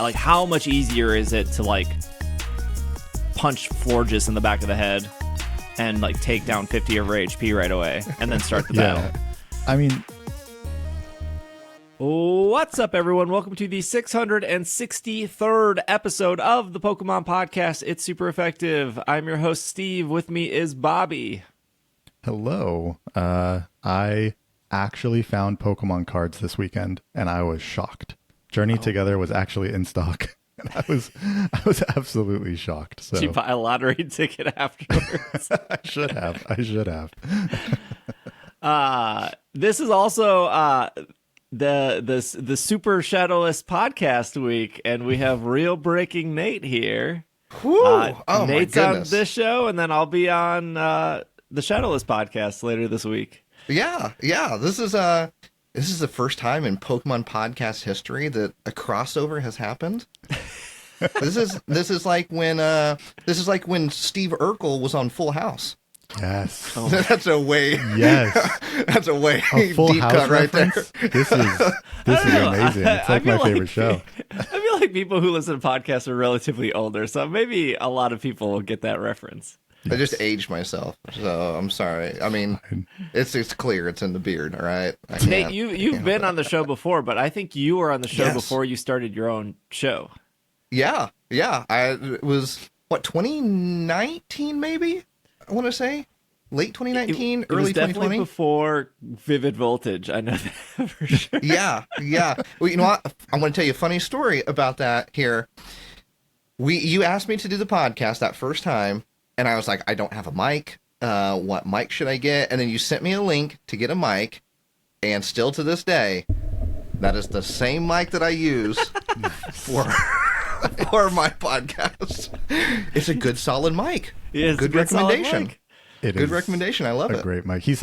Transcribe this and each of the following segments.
like how much easier is it to like punch Florges in the back of the head and like take down 50 of her HP right away and then start the battle? I mean, what's up, everyone? Welcome to the 663rd episode of the Pokemon Podcast. It's super effective. I'm your host, Steve. With me is Bobby. hello. I actually found Pokemon cards this weekend, and I was shocked. Journey Together was actually in stock, and I was absolutely shocked. So Did you buy a lottery ticket afterwards? I should have. This is also the Super Shadowless podcast week, and we have RealBreakingNate here. Oh Nate's my on goodness. this show, and then I'll be on the Shadowless podcast later this week. Yeah. This is the first time in Pokemon podcast history that a crossover has happened. This is like when Steve Urkel was on Full House. yes, That's a way yes, that's a way a Full deep House cut right reference. there. This is amazing. It's like my favorite show. I feel like people who listen to podcasts are relatively older, so maybe a lot of people will get that reference. I just aged myself, so I'm sorry. I mean, it's clear. It's in the beard. All right. Nate, you've been on the show before, but I think you were on the show before you started your own show. Yeah. It was 2019 maybe. I want to say late 2019, It early was definitely 2020. before Vivid Voltage. I know that for sure. Yeah. Well, you know what? I'm going to tell you a funny story about that here. You asked me to do the podcast that first time, and I was like, I don't have a mic. What mic should I get? And then you sent me a link to get a mic, and still to this day, that is the same mic that I use for my podcast. It's a good, solid mic. Yeah, it's a Good solid recommendation. mic. It Good is recommendation. I love a it. great mic. He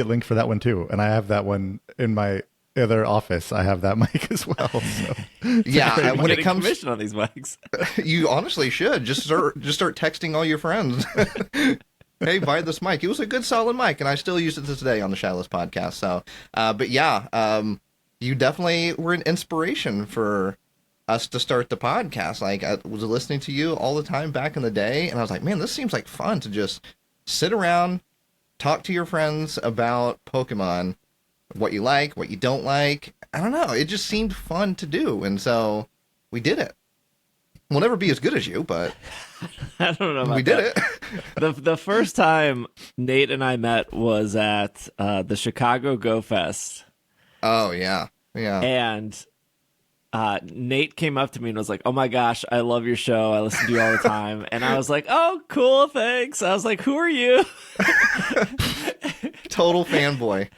linked for that one too, and I have that one in my other office. I have that mic as well. So. Yeah, when it Getting comes, commission on these mics. you honestly should just start texting all your friends. Hey, buy this mic. It was a good, solid mic, and I still use it to today on the Shadowless podcast. So, but yeah, you definitely were an inspiration for us to start the podcast. Like, I was listening to you all the time back in the day, and I was like, man, this seems like fun to just sit around, talk to your friends about Pokemon, what you like, what you don't like. I don't know. It just seemed fun to do, and so we did it. We'll never be as good as you, but I don't know about we did that. it. The first time Nate and I met was at the Chicago Go Fest. Oh, yeah. And Nate came up to me and was like, "Oh my gosh, I love your show. I listen to you all the time." And I was like, "Oh, cool, thanks." I was like, "Who are you?" Total fanboy.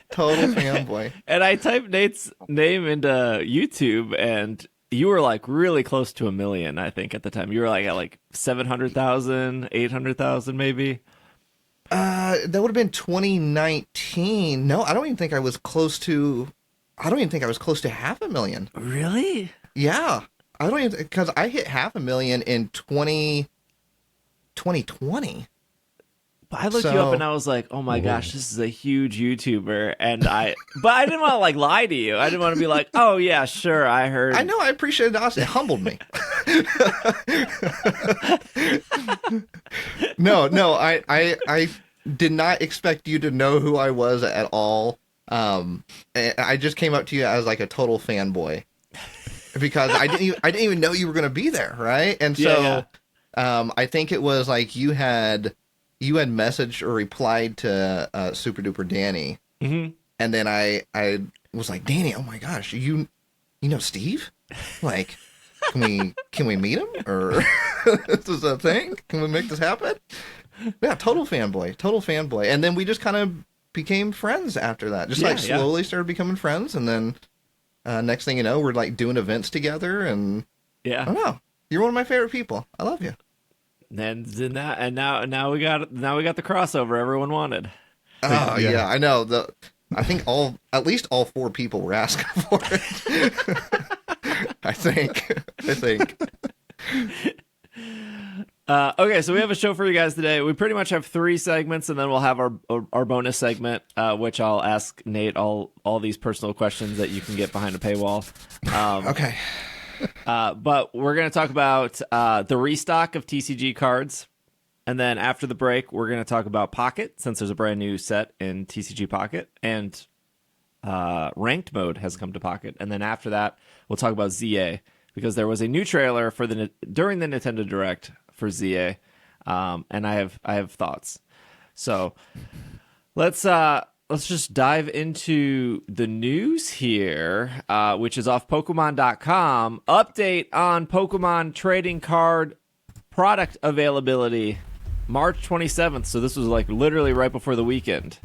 And I typed Nate's name into YouTube, and you were like really close to 1 million, I think, at the time. You were like at like 700,000, 800,000 maybe. That would have been 2019. No, I don't even think I was close to 500,000. Really? Yeah. I don't even, because I hit 500,000 in 2020. But I looked you up and I was like, "Oh my gosh, this is a huge YouTuber." And but I didn't want to like lie to you. I didn't want to be like, "Oh yeah, sure, I heard." I know, I appreciate it. It humbled me. No, I did not expect you to know who I was at all. I just came up to you as like a total fanboy because I didn't even know you were going to be there, right? And so, I think it was like you had messaged or replied to Super Duper Danny, and then I was like, Danny, oh my gosh, you know Steve? Like, can we meet him, or is this a thing? Can we make this happen? Yeah, total fanboy. And then we just kind of became friends after that. Just slowly started becoming friends, and then next thing you know, we're like doing events together, and I don't know. You're one of my favorite people. I love you. And now we got the crossover everyone wanted. Oh yeah, I know. I think at least all 4 people were asking for it. I think. Okay, so we have a show for you guys today. We pretty much have 3 segments, and then we'll have our bonus segment, which I'll ask Nate all these personal questions that you can get behind a paywall. Okay. But we're going to talk about the restock of TCG cards. And then after the break, we're going to talk about Pocket, since there's a brand new set in TCG Pocket. And ranked mode has come to Pocket. And then after that, we'll talk about Z-A, because there was a new trailer for during the Nintendo Direct for Z-A. And I have thoughts. So let's just dive into the news here, which is off Pokemon.com. Update on Pokemon trading card product availability, March 27th. So this was like literally right before the weekend.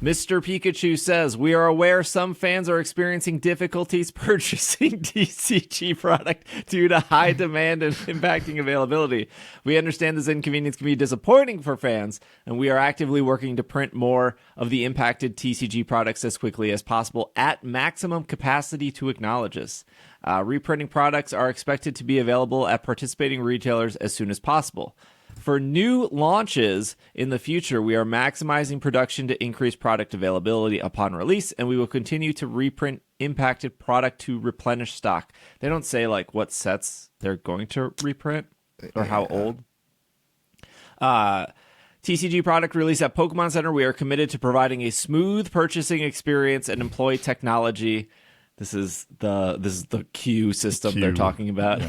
Mr. Pikachu says, we are aware some fans are experiencing difficulties purchasing TCG product due to high demand and impacting availability. We understand this inconvenience can be disappointing for fans, and we are actively working to print more of the impacted TCG products as quickly as possible at maximum capacity to acknowledge this. Reprinting products are expected to be available at participating retailers as soon as possible. For new launches in the future, we are maximizing production to increase product availability upon release, and we will continue to reprint impacted product to replenish stock. They don't say like what sets they're going to reprint or how old. TCG product release at Pokemon Center. We are committed to providing a smooth purchasing experience and employ technology. This is the queue system they're talking about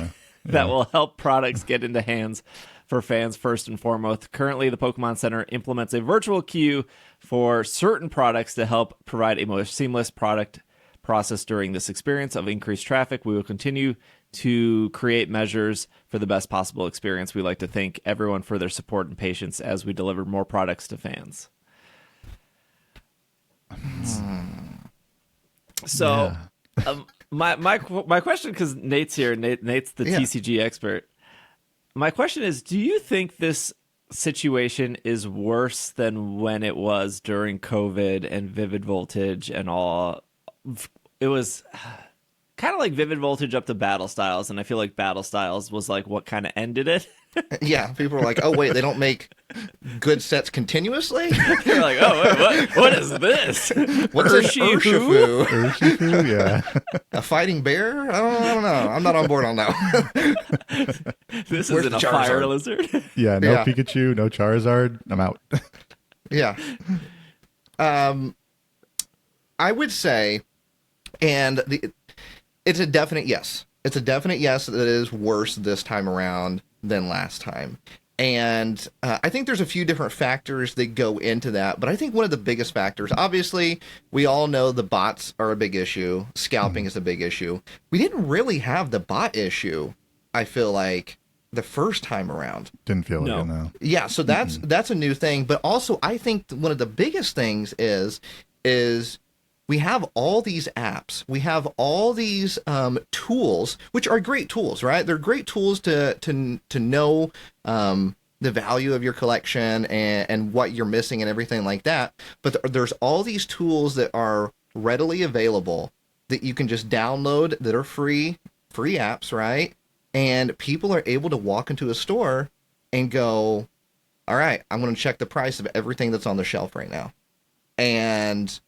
that will help products get into hands for fans first and foremost. Currently, the Pokemon Center implements a virtual queue for certain products to help provide a more seamless product process during this experience of increased traffic. We will continue to create measures for the best possible experience. We'd like to thank everyone for their support and patience as we deliver more products to fans. So, my question, because Nate's here, Nate's the TCG expert. My question is, do you think this situation is worse than when it was during COVID and Vivid Voltage and all? It was kind of like Vivid Voltage up to Battle Styles, and I feel like Battle Styles was like what kind of ended it. Yeah, people were like, oh, wait, they don't make good sets continuously? They're like, oh, wait, what is this? What's an Urshifu? Urshifu, yeah. A fighting bear? I don't know. I'm not on board on that. This isn't a fire lizard. Yeah, no Pikachu, no Charizard. I'm out. Yeah. I would say, and it's a definite yes. It's a definite yes that it is worse this time around than last time. And I think there's a few different factors that go into that, but I think one of the biggest factors, obviously, we all know the bots are a big issue. Scalping is a big issue. We didn't really have the bot issue, I feel like, the first time around. Didn't feel like it, no. Yeah, so that's a new thing. But also, I think one of the biggest things is we have all these apps. We have all these tools, which are great tools, right? They're great tools to know the value of your collection and what you're missing and everything like that. But there's all these tools that are readily available that you can just download that are free apps, right? And people are able to walk into a store and go, all right, I'm going to check the price of everything that's on the shelf right now. And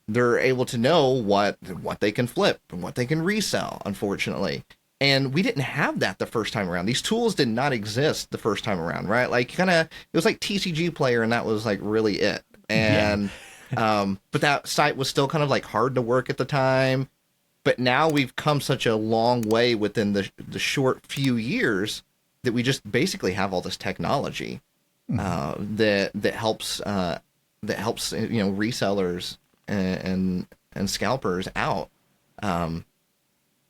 they're able to know what they can flip and what they can resell, unfortunately. And we didn't have that the first time around. These tools did not exist the first time around, right? Like it was like TCG Player, and that was like really it. And but that site was still kind of like hard to work at the time. But now we've come such a long way within the short few years that we just basically have all this technology that helps resellers and scalpers out.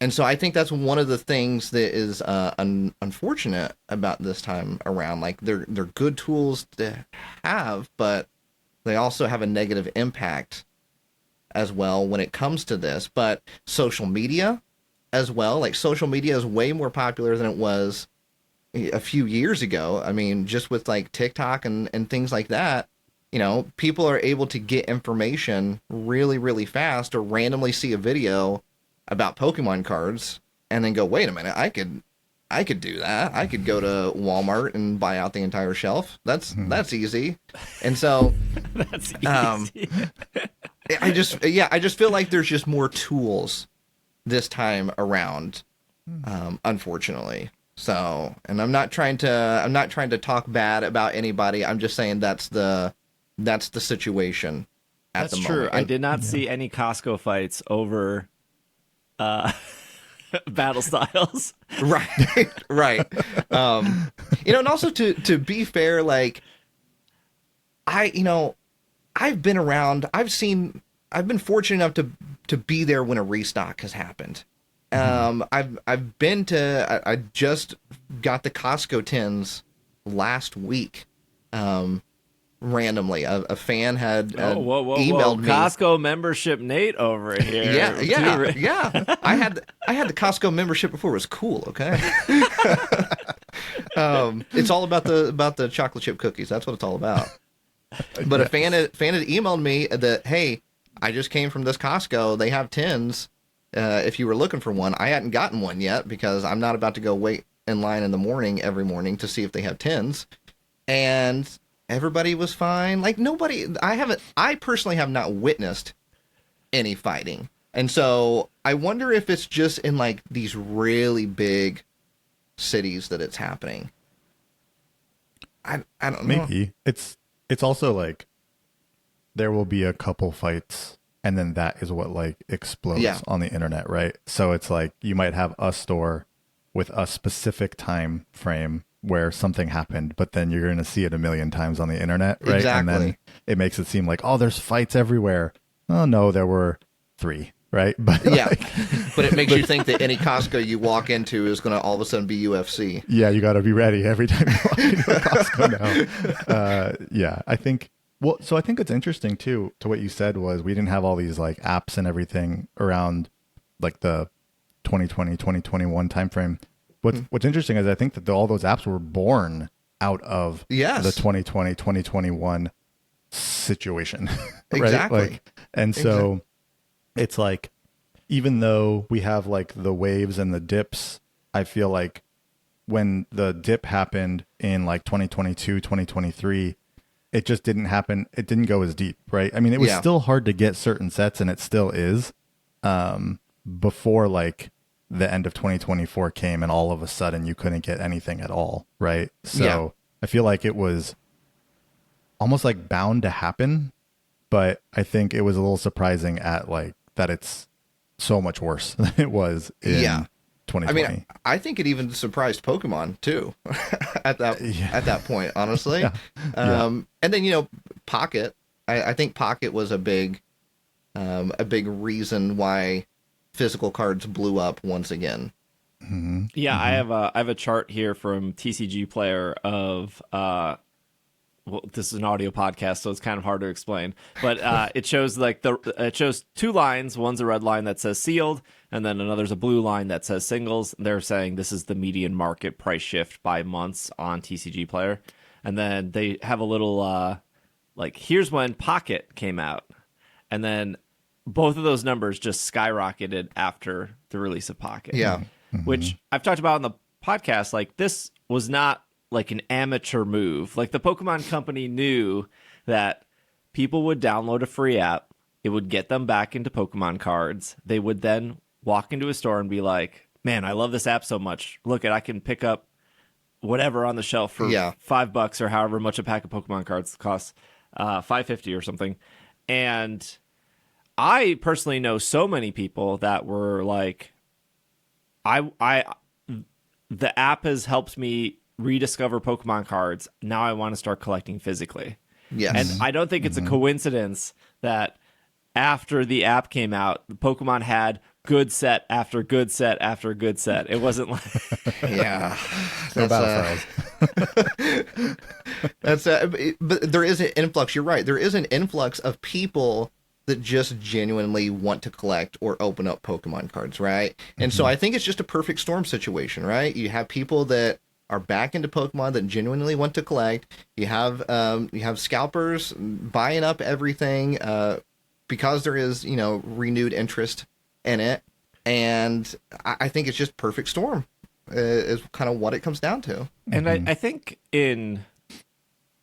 And so I think that's one of the things that is unfortunate about this time around. Like they're good tools to have, but they also have a negative impact as well when it comes to this. But social media as well, like social media is way more popular than it was a few years ago. I mean, just with like TikTok and things like that, people are able to get information really, really fast, or randomly see a video about Pokemon cards and then go, wait a minute, I could do that. I could go to Walmart and buy out the entire shelf. That's easy. And so that's easy. I just feel like there's just more tools this time around unfortunately. So, and I'm not trying to talk bad about anybody. I'm just saying that's the situation at the moment. That's true. I did not see any Costco fights over battle styles. Right, right. And also to be fair, like I've been around. I've been fortunate enough to be there when a restock has happened. I've been to. I just got the Costco tins last week. Randomly, a fan had emailed me. Costco membership Nate over here. Yeah. I had the Costco membership before it was cool. Okay. It's all about the chocolate chip cookies. That's what it's all about. But a fan had emailed me that, hey, I just came from this Costco. They have tins. If you were looking for one, I hadn't gotten one yet because I'm not about to go wait in line in the morning every morning to see if they have tins. And everybody was fine. Like nobody, I personally have not witnessed any fighting. And so I wonder if it's just in like these really big cities that it's happening. I don't know. Maybe. It's also like there will be a couple fights and then that is what like explodes on the internet, right? So it's like you might have a store with a specific time frame where something happened, but then you're going to see it a million times on the internet, right? Exactly. And then it makes it seem like, oh, there's fights everywhere. Oh, no, there were 3, right? But but it makes you think that any Costco you walk into is going to all of a sudden be UFC. Yeah, you got to be ready every time you walk into a Costco now. I think, so I think it's interesting too, to what you said was we didn't have all these like apps and everything around like the 2020, 2021 timeframe. What's interesting is I think that all those apps were born out of the 2020, 2021 situation. Right? Exactly. So it's like, even though we have like the waves and the dips, I feel like when the dip happened in like 2022, 2023, it just didn't happen. It didn't go as deep, right? I mean, it was still hard to get certain sets and it still is, before like the end of 2024 came and all of a sudden you couldn't get anything at all, right? So I feel like it was almost like bound to happen, but I think it was a little surprising at like that it's so much worse than it was in 2020. I mean, I think it even surprised Pokemon too at that point, honestly. And then Pocket. I think Pocket was a big reason why physical cards blew up once again. Mm-hmm. Yeah, mm-hmm. I have a chart here from TCG Player of well, this is an audio podcast, so it's kind of hard to explain. But it shows like it shows 2 lines. One's a red line that says sealed, and then another's a blue line that says singles. They're saying this is the median market price shift by months on TCG Player, and then they have a little like here's when Pocket came out, and then both of those numbers just skyrocketed after the release of Pocket. Yeah, which I've talked about on the podcast. Like this was not like an amateur move. Like the Pokemon Company knew that people would download a free app. It would get them back into Pokemon cards. They would then walk into a store and be like, man, I love this app so much. Look, I can pick up whatever on the shelf for $5 or however much a pack of Pokemon cards costs, $5.50 or something. And I personally know so many people that were like, the app has helped me rediscover Pokemon cards. Now I want to start collecting physically. Yes. And I don't think it's a coincidence that after the app came out, Pokemon had good set after good set after good set. It wasn't like no battle styles. That's but there is an influx. You're right. There is an influx of people that just genuinely want to collect or open up Pokemon cards, right? And so I think it's just a perfect storm situation, right? You have people that are back into Pokemon that genuinely want to collect. You have scalpers buying up everything because there is renewed interest in it, and I think it's just perfect storm is kind of what it comes down to. And I think in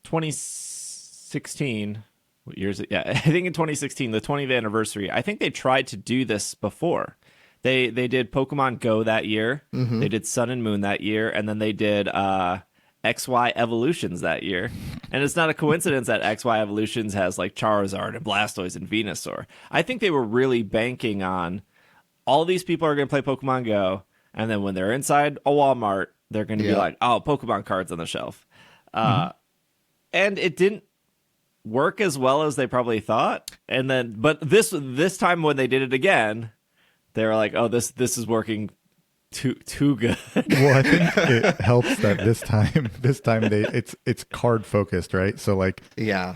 2016. What year is it? Yeah, I think in 2016, the 20th anniversary, I think they tried to do this before. They did Pokemon Go that year. Mm-hmm. They did Sun and Moon that year, and then they did XY Evolutions that year. And it's not a coincidence that XY Evolutions has like Charizard and Blastoise and Venusaur. I think they were really banking on all these people are going to play Pokemon Go, and then when they're inside a Walmart, they're going to be like, oh, Pokemon cards on the shelf. And it didn't work as well as they probably thought. And then, but this time when they did it again, they were like, oh, this is working too good. Well, I think it helps that this time it's card focused, right? So like,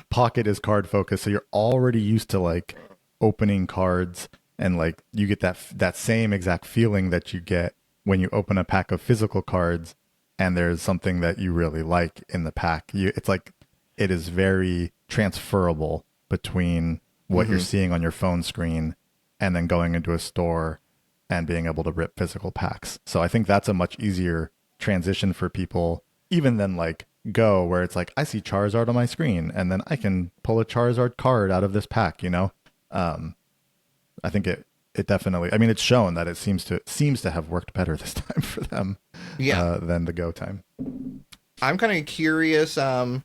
Pocket is card focused, so you're already used to like opening cards, and like you get that same exact feeling that you get when you open a pack of physical cards and there's something that you really like in the pack. It's like it is very transferable between what you're seeing on your phone screen and then going into a store and being able to rip physical packs. So I think that's a much easier transition for people, even than like Go, where it's like, I see Charizard on my screen and then I can pull a Charizard card out of this pack, you know? I think it definitely, I mean, it's shown that it seems to have worked better this time for them than the Go time. I'm kind of curious, I'm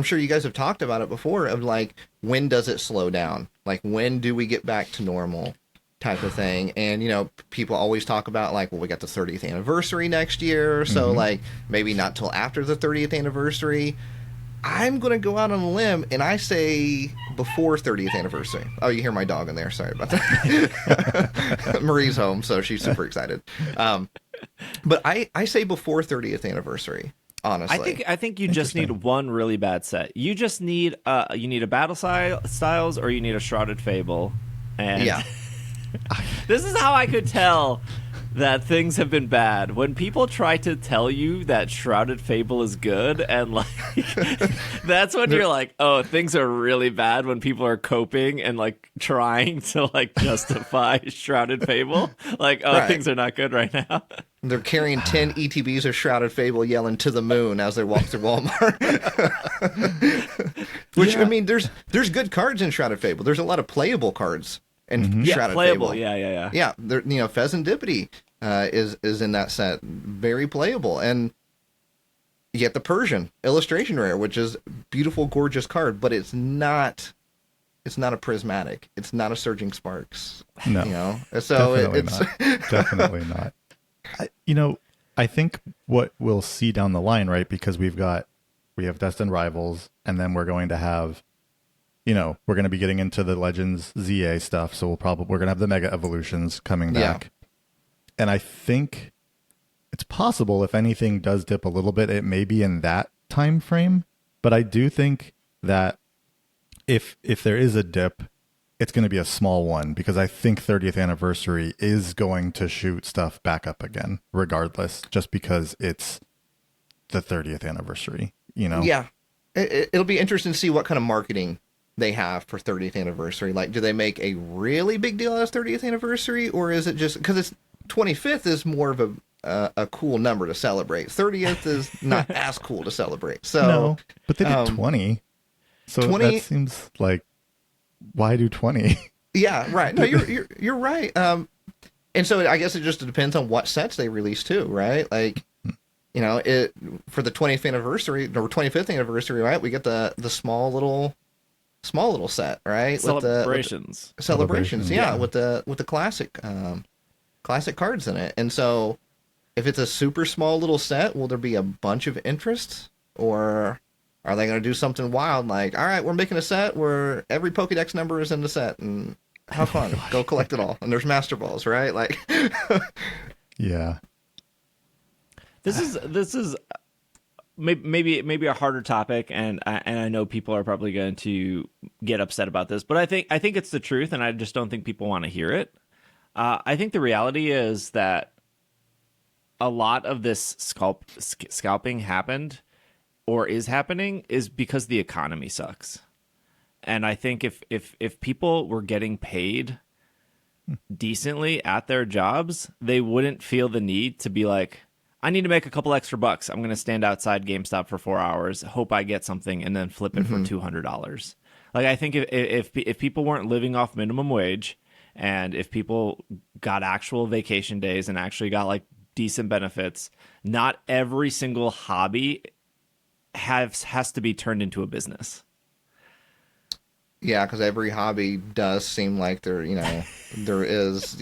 sure you guys have talked about it before, of like, when does it slow down? Like, when do we get back to normal type of thing? And, people always talk about like, well, we got the 30th anniversary next year. So like, maybe not till after the 30th anniversary. I'm going to go out on a limb and I say before 30th anniversary. Oh, you hear my dog in there. Sorry about that. Marie's home, so she's super excited. But I say before 30th anniversary, honestly. I think you just need one really bad set. You just need you need a Battle Styles or you need a Shrouded Fable. And this is how I could tell that things have been bad. When people try to tell you that Shrouded Fable is good, and like that's when you're like, oh, things are really bad, when people are coping and like trying to like justify Shrouded Fable. Like, oh, things are not good right now. They're carrying 10 ETBs of Shrouded Fable yelling to the moon as they walk through Walmart. Which, I mean, there's good cards in Shrouded Fable. There's a lot of playable cards in Shrouded playable. Fable. Yeah. Yeah, Pheasantipity is in that set. Very playable. And you get the Persian illustration rare, which is beautiful, gorgeous card, but it's not a prismatic. It's not a Surging Sparks. No. So definitely not. I think what we'll see down the line, right? Because we have Destined Rivals, and then we're going to have, we're going to be getting into the Legends ZA stuff. So we're going to have the Mega Evolutions coming back. Yeah. And I think it's possible if anything does dip a little bit, it may be in that time frame. But I do think that if there is a dip, it's going to be a small one, because I think 30th anniversary is going to shoot stuff back up again, regardless, just because it's the 30th anniversary, Yeah. It'll be interesting to see what kind of marketing they have for 30th anniversary. Like, do they make a really big deal out of 30th anniversary, or is it just because it's 25th is more of a cool number to celebrate. 30th is not as cool to celebrate. So no, but they did 20. So 20, that seems like, why do 20? Yeah, right. No, you're right. And so I guess it just depends on what sets they release too, right? Like, it for the 20th anniversary or 25th anniversary, right? We get the small little set, right? Celebrations. With the celebrations, yeah, with the classic cards in it. And so if it's a super small little set, will there be a bunch of interest, or are they going to do something wild like, all right, we're making a set where every Pokédex number is in the set and have fun, go collect it all, and there's Master Balls, right? Like, yeah. This is maybe a harder topic, and I know people are probably going to get upset about this, but I think it's the truth, and I just don't think people want to hear it. I think the reality is that a lot of this scalping happened or is happening is because the economy sucks. And I think if people were getting paid decently at their jobs, they wouldn't feel the need to be like, I need to make a couple extra bucks. I'm going to stand outside GameStop for 4 hours, hope I get something, and then flip it for $200. Like, I think if people weren't living off minimum wage And if people got actual vacation days and actually got like decent benefits, not every single hobby has to be turned into a business. Yeah, because every hobby does seem like there is,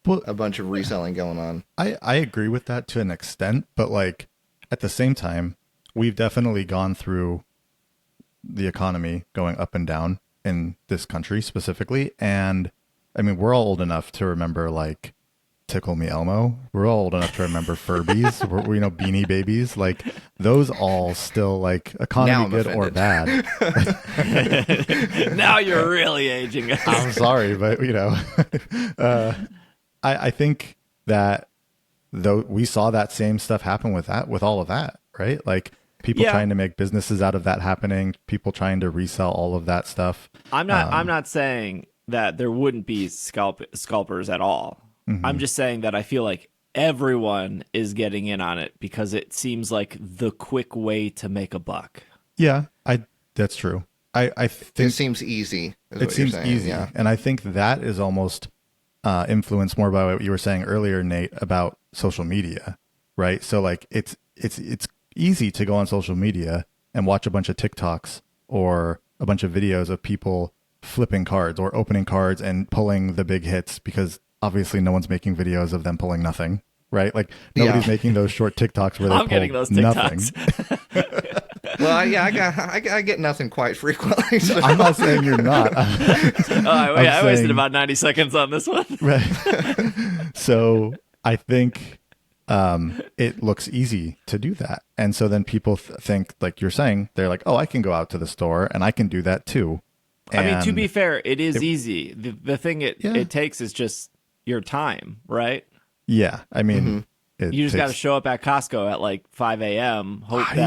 Well, a bunch of reselling going on. I agree with that to an extent, but like at the same time, we've definitely gone through the economy going up and down in this country specifically. And I mean, we're all old enough to remember like Tickle Me Elmo. We're all old enough to remember Furbies. We're, Beanie Babies. Like those all still like economy good offended. or bad. Now you're really aging us. I'm sorry, but I think that though we saw that same stuff happen with all of that, right? Like people trying to make businesses out of that happening, people trying to resell all of that stuff. I'm not saying that there wouldn't be scalpers at all. Mm-hmm. I'm just saying that I feel like everyone is getting in on it because it seems like the quick way to make a buck. Yeah, that's true. I think It seems easy. It seems easy, yeah. and I think that is almost influenced more by what you were saying earlier, Nate, about social media, right? So like it's easy to go on social media and watch a bunch of TikToks or a bunch of videos of people flipping cards or opening cards and pulling the big hits, because obviously no one's making videos of them pulling nothing, right? Like nobody's making those short TikToks where they I'm pull getting those nothing. Well, I get nothing quite frequently. So. I'm not saying you're not. I wasted about 90 seconds on this one. Right. So I think it looks easy to do that. And so then people think, like you're saying, they're like, oh, I can go out to the store and I can do that too. I mean, to be fair, it is easy. The thing it takes is just your time, right? Yeah. I mean, you just got to show up at Costco at like 5 a.m. 5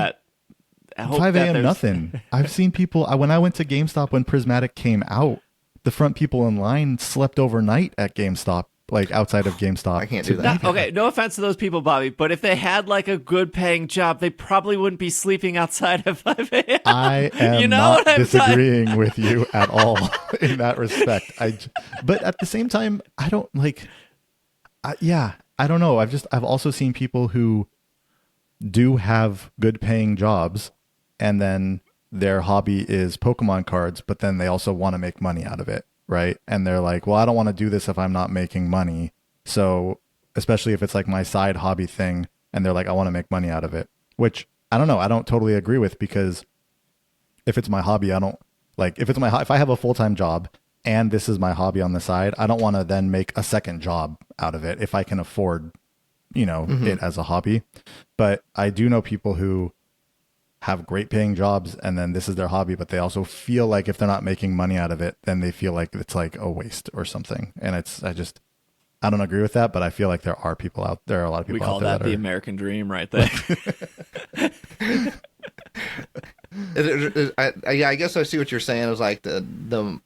a.m. nothing. I've seen people, when I went to GameStop when Prismatic came out, the front people in line slept overnight at GameStop, like outside of GameStop. I can't do that. Okay, no offense to those people, Bobby, but if they had like a good paying job, they probably wouldn't be sleeping outside at 5 a.m. I am not disagreeing with you at all in that respect. But at the same time, I don't like, I don't know. I've also seen people who do have good paying jobs and then their hobby is Pokemon cards, but then they also want to make money out of it. Right. And they're like, well, I don't want to do this if I'm not making money. So especially if it's like my side hobby thing and they're like, I want to make money out of it, which I don't know. I don't totally agree with, because if it's my hobby, if I have a full-time job and this is my hobby on the side, I don't want to then make a second job out of it if I can afford, it as a hobby. But I do know people who have great paying jobs and then this is their hobby, but they also feel like if they're not making money out of it, then they feel like it's like a waste or something. And I don't agree with that, but I feel like there are a lot of people out there. We call that the American dream right there. I guess I see what you're saying. It was like the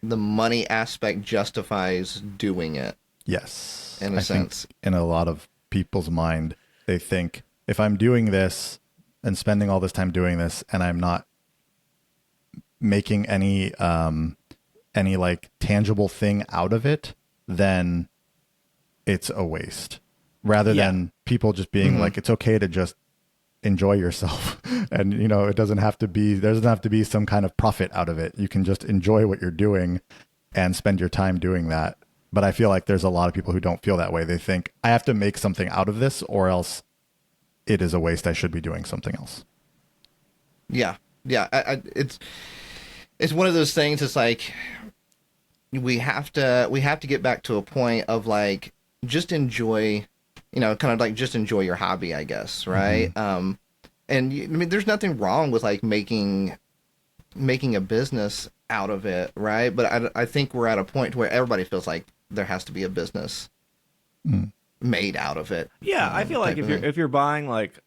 money aspect justifies doing it. Yes. In a sense. In a lot of people's mind, they think if I'm doing this and spending all this time doing this and I'm not making any like tangible thing out of it, then it's a waste, rather than people just being like, it's okay to just enjoy yourself. And, it doesn't have to be some kind of profit out of it. You can just enjoy what you're doing and spend your time doing that. But I feel like there's a lot of people who don't feel that way. They think I have to make something out of this or else it is a waste. I should be doing something else. Yeah. It's one of those things. It's like we have to get back to a point of like just enjoy, kind of like just enjoy your hobby, I guess, right? Mm-hmm. And there's nothing wrong with like making a business out of it, right? But I think we're at a point where everybody feels like there has to be a business made out of it. Yeah, I feel like if you're buying like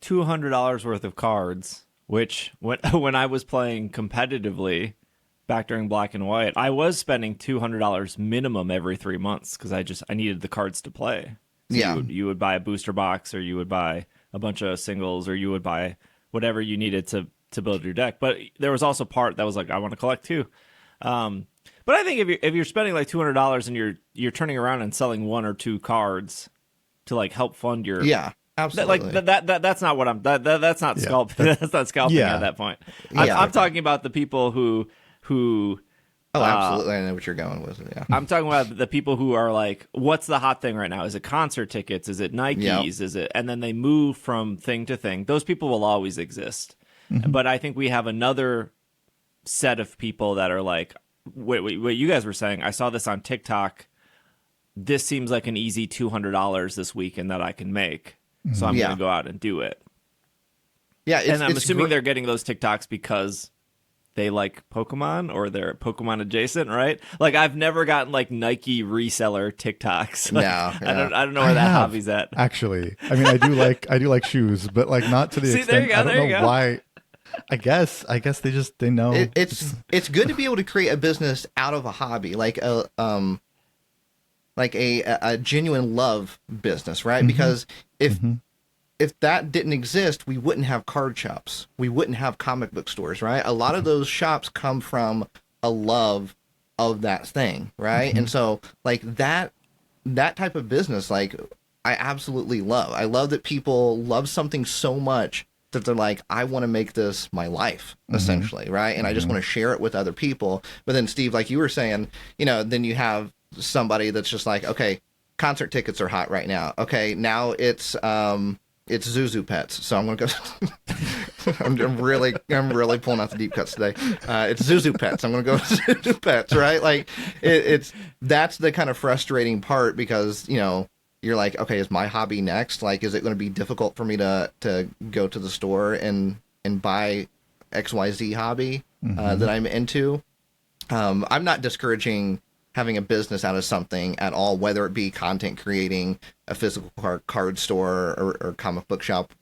$200 worth of cards, which when I was playing competitively back during Black and White, I was spending $200 minimum every 3 months because I needed the cards to play. So you would buy a booster box, or you would buy a bunch of singles, or you would buy whatever you needed to build your deck. But there was also part that was like, I want to collect too. But I think if you're spending like $200 and you're turning around and selling 1 or 2 cards to like help fund your absolutely that's not what that's not scalping that's not scalping at that point. I'm talking about the people who absolutely, I know what you're going with. Yeah, I'm talking about the people who are like, what's the hot thing right now? Is it concert tickets? Is it Nikes? Yep. Is it? And then they move from thing to thing. Those people will always exist. But I think we have another set of people that are like, what you guys were saying. I saw this on TikTok. This seems like an easy $200 this weekend that I can make. So I'm going to go out and do it. Yeah. And I'm assuming they're getting those TikToks because they like Pokemon or they're Pokemon adjacent, right? Like I've never gotten like Nike reseller TikToks. Like, I don't know where that hobby's at. Actually, I mean, I do like shoes, but like not to the extent. I don't know why. I guess they know. It's good to be able to create a business out of a hobby, like a genuine love business, right? Because if that didn't exist, we wouldn't have card shops. We wouldn't have comic book stores, right? A lot of those shops come from a love of that thing, right? And so like that type of business, like I absolutely love. I love that people love something so much that they're like, I want to make this my life, essentially, right? And I just want to share it with other people. But then Steve, like you were saying, then you have somebody that's just like, okay, concert tickets are hot right now. Okay, now it's Zuzu Pets, so I'm gonna go. I'm really pulling out the deep cuts today. It's Zuzu Pets. I'm gonna go with Zuzu Pets, right? Like that's the kind of frustrating part because you're like, okay, is my hobby next? Like, is it going to be difficult for me to go to the store and buy XYZ hobby that I'm into? I'm not discouraging having a business out of something at all, whether it be content creating, a physical card store or comic book shop.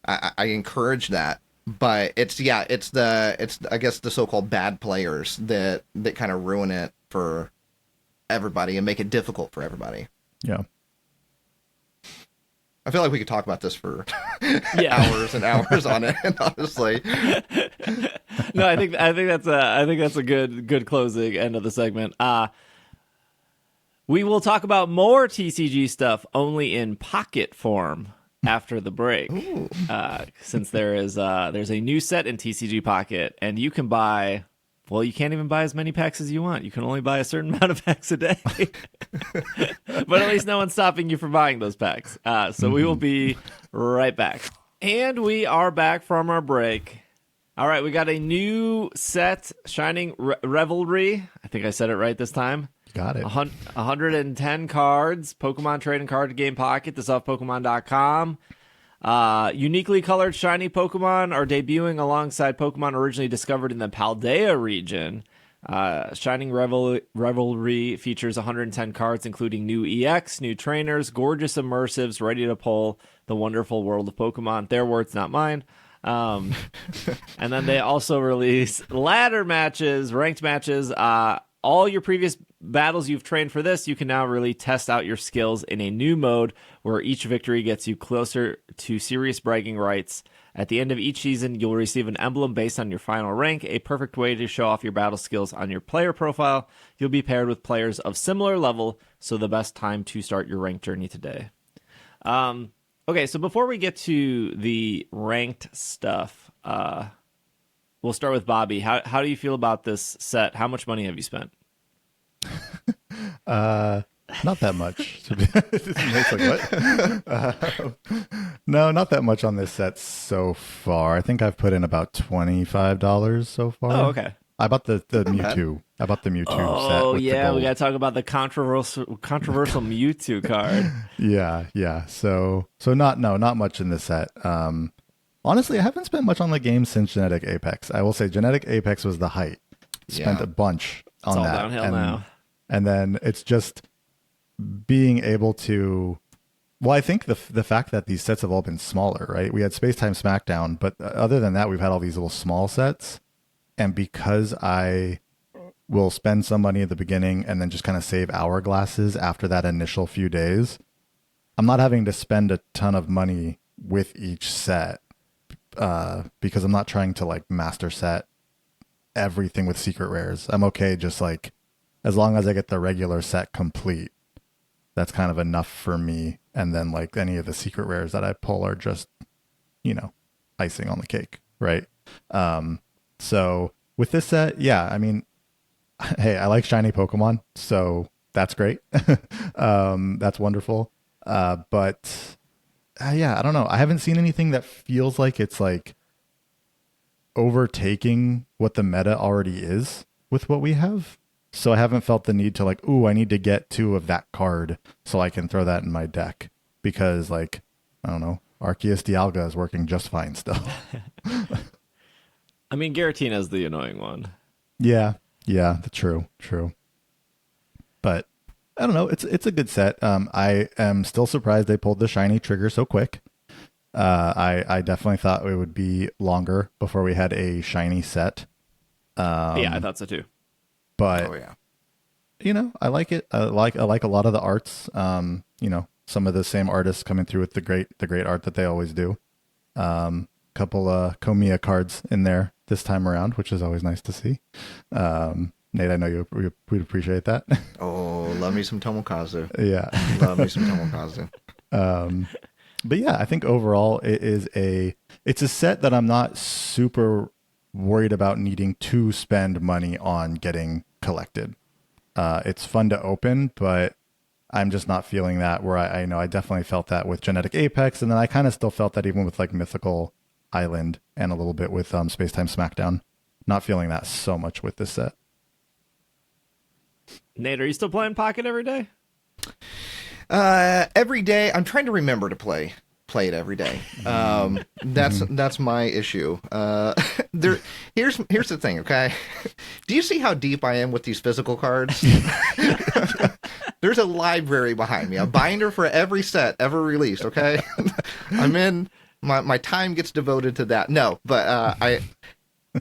I encourage that, but it's I guess the so-called bad players that kind of ruin it for everybody and make it difficult for everybody. Yeah. I feel like we could talk about this for hours and hours on it, honestly. No, I think that's a good closing end of the segment. We will talk about more TCG stuff only in pocket form after the break. Since there's a new set in TCG Pocket, and you can buy. Well, you can't even buy as many packs as you want. You can only buy a certain amount of packs a day. But at least no one's stopping you from buying those packs. So we will be right back. And we are back from our break. All right, we got a new set, Shining Revelry. I think I said it right this time. Got it. 110 cards, Pokemon trading card game pocket. This off Pokemon.com. Uniquely colored shiny Pokemon are debuting alongside Pokemon originally discovered in the Paldea region. Shining Revelry features 110 cards, including new EX, new trainers, gorgeous immersives, ready to pull the wonderful world of Pokemon. Their words, not mine. And then they also release ladder matches, ranked matches. All your previous battles you've trained for this, you can now really test out your skills in a new mode where each victory gets you closer to serious bragging rights. At the end of each season, you'll receive an emblem based on your final rank, a perfect way to show off your battle skills on your player profile. You'll be paired with players of similar level, so the best time to start your ranked journey today. Okay, so before we get to the ranked stuff, we'll start with Bobby. How do you feel about this set? How much money have you spent? Not that much. No, not that much on this set so far. I think I've put in about $25 so far. Oh, okay. I bought the Mewtwo. I bought the Mewtwo set. Oh, yeah, we got to talk about the controversial Mewtwo card. Yeah. So not much in this set. Honestly, I haven't spent much on the game since Genetic Apex. I will say Genetic Apex was the height. Spent a bunch on that. It's all downhill now. And then it's just being able to. Well, I think the fact that these sets have all been smaller, right? We had Space Time Smackdown, but other than that, we've had all these little small sets. And because I will spend some money at the beginning and then just kind of save hourglasses after that initial few days, I'm not having to spend a ton of money with each set because I'm not trying to like master set everything with secret rares. I'm okay just like as long as I get the regular set complete. That's kind of enough for me. And then like any of the secret rares that I pull are just, icing on the cake, right? So with this set, yeah, I mean, hey, I like shiny Pokemon, so that's great. That's wonderful. But yeah, I don't know. I haven't seen anything that feels like it's like overtaking what the meta already is with what we have. So I haven't felt the need to like, ooh, I need to get 2 of that card so I can throw that in my deck. Because like, I don't know, Arceus Dialga is working just fine still. I mean, Giratina's the annoying one. Yeah, true. But I don't know, it's a good set. I am still surprised they pulled the shiny trigger so quick. I definitely thought it would be longer before we had a shiny set. Yeah, I thought so too. But I like it. I like a lot of the arts. Some of the same artists coming through with the great art that they always do. Couple Komiya cards in there this time around, which is always nice to see. Nate, I know you would appreciate that. Oh, love me some Tomokazu. Yeah, love me some Tomokazu. But yeah, I think overall it's a set that I'm not super worried about needing to spend money on getting collected. It's fun to open, but I'm just not feeling that where I know I definitely felt that with Genetic Apex, and then I kind of still felt that even with like Mythical Island and a little bit with Spacetime Smackdown. Not feeling that so much with this set. Nate, are you still playing Pocket every day? Every day. I'm trying to remember to play it every day. That's my issue. Here's the thing, okay? Do you see how deep I am with these physical cards? There's a library behind me, a binder for every set ever released, okay? I'm in, my time gets devoted to that. No, but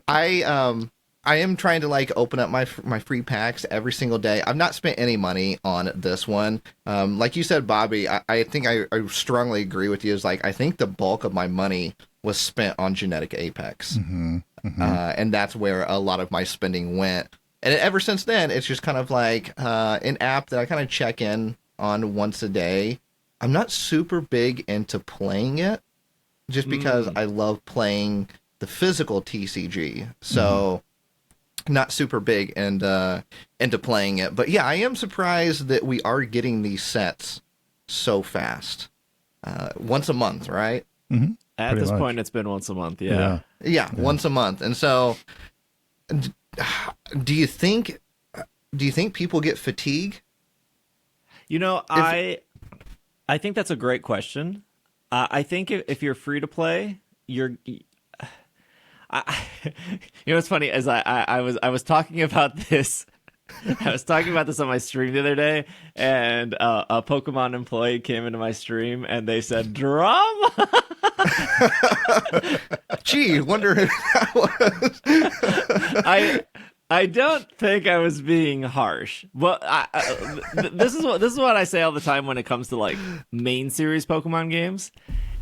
I am trying to like open up my free packs every single day. I've not spent any money on this one. Like you said, Bobby, I think I strongly agree with you. Is like I think the bulk of my money was spent on Genetic Apex, and that's where a lot of my spending went. And ever since then, it's just kind of like an app that I kind of check in on once a day. I'm not super big into playing it, just because I love playing the physical TCG. So. Not super big and into playing it, but yeah, I am surprised that we are getting these sets so fast. Once a month, right? Mm-hmm. At Pretty this much. point, it's been once a month. Yeah. Once a month. And so, do you think people get fatigue? I think that's a great question. I think if you're free to play, what's funny is I was talking about this. I was talking about this on my stream the other day, and a Pokemon employee came into my stream and they said drum. Gee, wonder who that was. I don't think I was being harsh. Well, this is what I say all the time when it comes to like main series Pokemon games.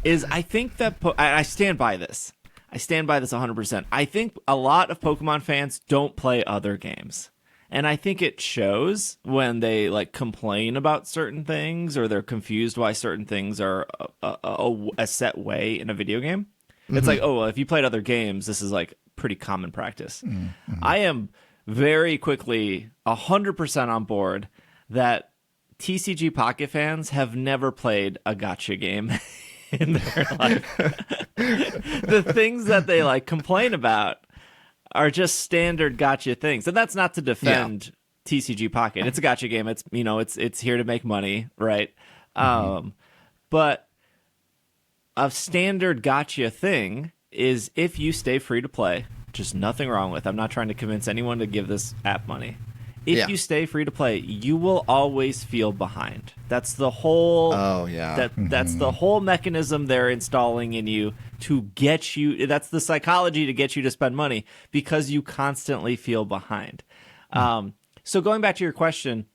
Is I think that I stand by this. I stand by this 100%. I think a lot of Pokemon fans don't play other games. And I think it shows when they like complain about certain things or they're confused why certain things are a set way in a video game. It's like, oh, well, if you played other games, this is like pretty common practice. I am very quickly 100% on board that TCG Pocket fans have never played a gacha game in their life. The things that they like complain about are just standard gacha things, and that's not to defend TCG Pocket. It's a gacha game. It's it's here to make money, right? But a standard gacha thing is if you stay free to play, just nothing wrong with. I'm not trying to convince anyone to give this app money. If you stay free to play, you will always feel behind. That's the whole. Oh yeah. That's the whole mechanism they're installing in you to get you. That's the psychology to get you to spend money because you constantly feel behind. So going back to your question,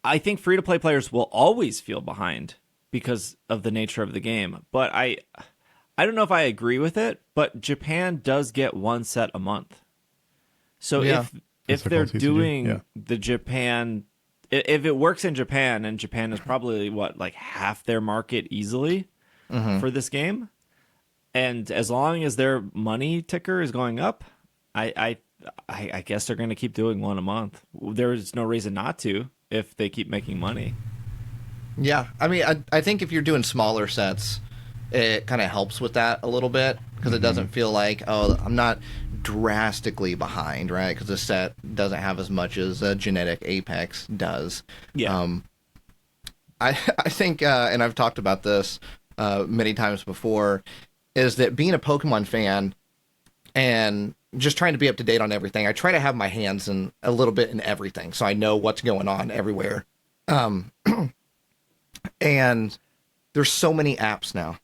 I think free to play players will always feel behind because of the nature of the game. But I don't know if I agree with it, but Japan does get one set a month. So if they're TCG, doing the Japan, if it works in Japan, and Japan is probably like half their market easily for this game, and as long as their money ticker is going up, I guess they're going to keep doing one a month. There's no reason not to if they keep making money. Yeah, I mean, I think if you're doing smaller sets, it kind of helps with that a little bit, because it doesn't feel like, oh, I'm not drastically behind, right? Because the set doesn't have as much as a genetic Apex does. Yeah. I think, and I've talked about this many times before, is that being a Pokemon fan and just trying to be up to date on everything, I try to have my hands in a little bit in everything, so I know what's going on everywhere. And there's so many apps now.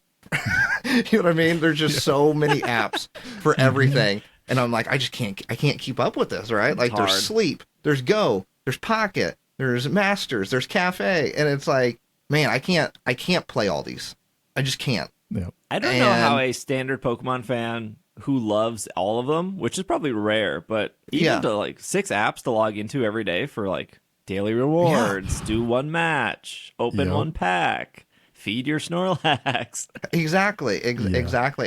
You know what I mean? There's just so many apps for everything. And I'm like, I can't keep up with this, right? Like, there's Sleep, there's Go, there's Pocket, there's Masters, there's Cafe. And it's like, man, I can't play all these. I just can't. Yeah. I don't know how a standard Pokemon fan who loves all of them, which is probably rare, but even to like 6 apps to log into every day for like daily rewards, do one match, open one pack, feed your Snorlax. Exactly.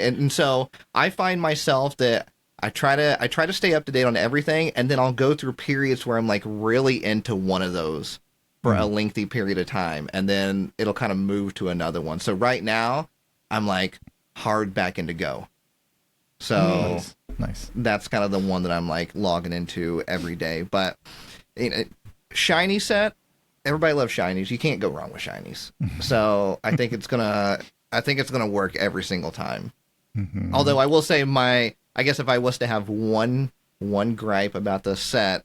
And so I find myself that I try to stay up to date on everything, and then I'll go through periods where I'm like really into one of those for a lengthy period of time, and then it'll kind of move to another one. So right now I'm like hard back into Go. So nice. That's kind of the one that I'm like logging into every day. But you know, shiny set, everybody loves shinies. You can't go wrong with shinies. So I think it's gonna work every single time. Mm-hmm. Although I will say I guess if I was to have one gripe about the set,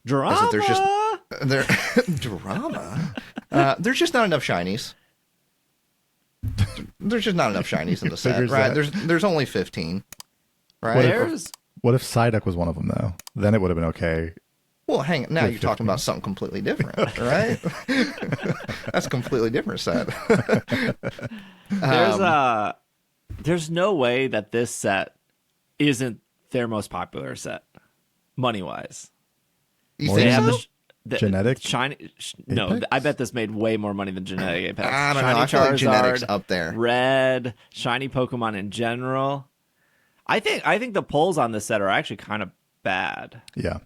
drama. Is that drama. There's just not enough shinies. There's just not enough shinies in the set, right? There's only 15, right? What if Psyduck was one of them though? Then it would have been okay. Well, hang on. Now you're talking about something completely different, right? That's a completely different set. There's no way that this set isn't their most popular set, money-wise. You think so? Genetic shiny? No, I bet this made way more money than Genetic Apex. I don't shiny know. I feel like Genetic's Charizard, up there. Red, shiny Pokemon in general. I think the polls on this set are actually kind of bad. Yeah.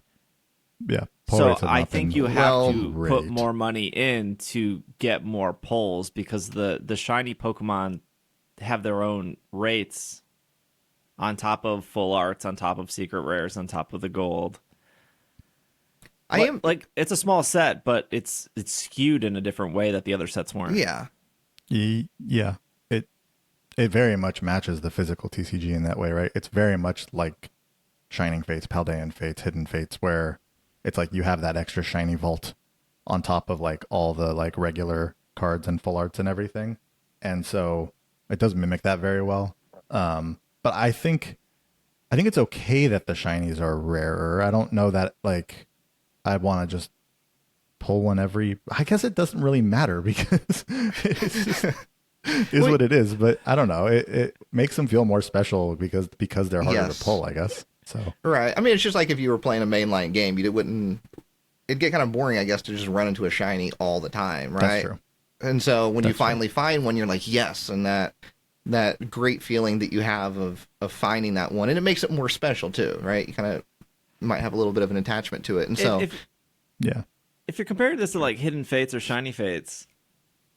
So I think you have to great. put more money in to get more polls, because the shiny Pokemon have their own rates on top of full arts, on top of secret rares, on top of the gold. It's a small set, but it's skewed in a different way that the other sets weren't. Yeah. Yeah. It very much matches the physical TCG in that way, right? It's very much like Shining Fates, Paldean Fates, Hidden Fates, where it's like you have that extra shiny vault on top of like all the like regular cards and full arts and everything. And so it does mimic that very well. But I think it's okay that the shinies are rarer. I don't know that like I want to just pull one I guess it doesn't really matter, because it's just what it is. But I don't know. It makes them feel more special because they're harder to pull, I guess. So right. I mean, it's just like if you were playing a mainline game, it'd get kind of boring, I guess, to just run into a shiny all the time, right? That's true. And so when you finally find one, you're like, yes, and that great feeling that you have of finding that one, and it makes it more special too, right? You kind of might have a little bit of an attachment to it, and so if you're comparing this to like Hidden Fates or Shiny Fates,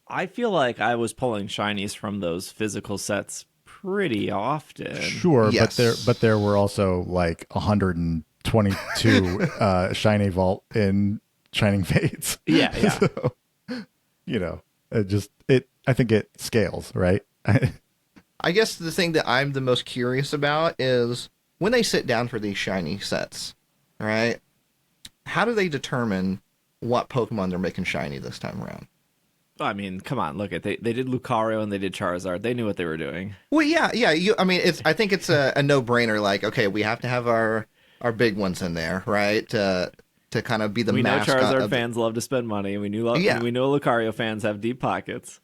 I feel like I was pulling shinies from those physical sets pretty often. Sure, yes. but there were also like 122 shiny vault in Shining Fates. Yeah. So, you know, I think it scales, right? I guess the thing that I'm the most curious about is when they sit down for these shiny sets, right? How do they determine what Pokemon they're making shiny this time around? I mean, come on, look at they did Lucario and they did Charizard. They knew what they were doing. Well, yeah. I think it's a no-brainer. Like, okay, we have to have our big ones in there, right? To kind of be the mascot. We know Charizard fans love to spend money. We know Lucario fans have deep pockets.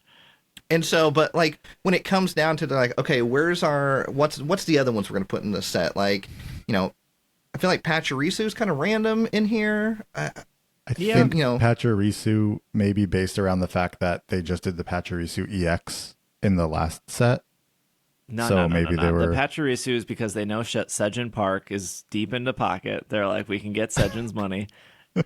And so, but like when it comes down to like, okay, what's the other ones we're gonna put in this set? Like, I feel like Pachirisu is kind of random in here. I think Pachirisu may be based around the fact that they just did the Pachirisu EX in the last set. No. They were... The Pachirisu is because they know Sejin Park is deep into Pocket. They're like, we can get Sejin's money. But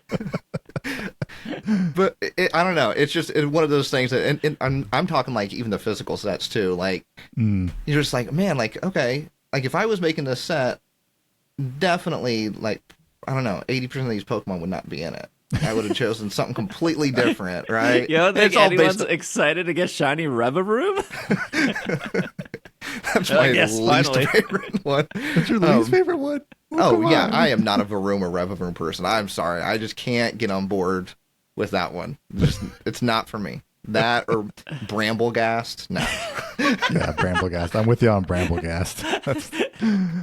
I don't know. It's one of those things that, and I'm talking like even the physical sets too. Like you're just like, man, like okay, like if I was making this set, definitely like I don't know, 80% of these Pokemon would not be in it. I would have chosen something completely different, right? You don't think anyone's excited to get shiny Revelry? That's my least favorite one. That's your least favorite one? Yeah, I am not a Varuma Revelry person. I'm sorry. I just can't get on board with that one. It's not for me. That or Bramblegast? No. Yeah, Bramblegast. I'm with you on Bramblegast.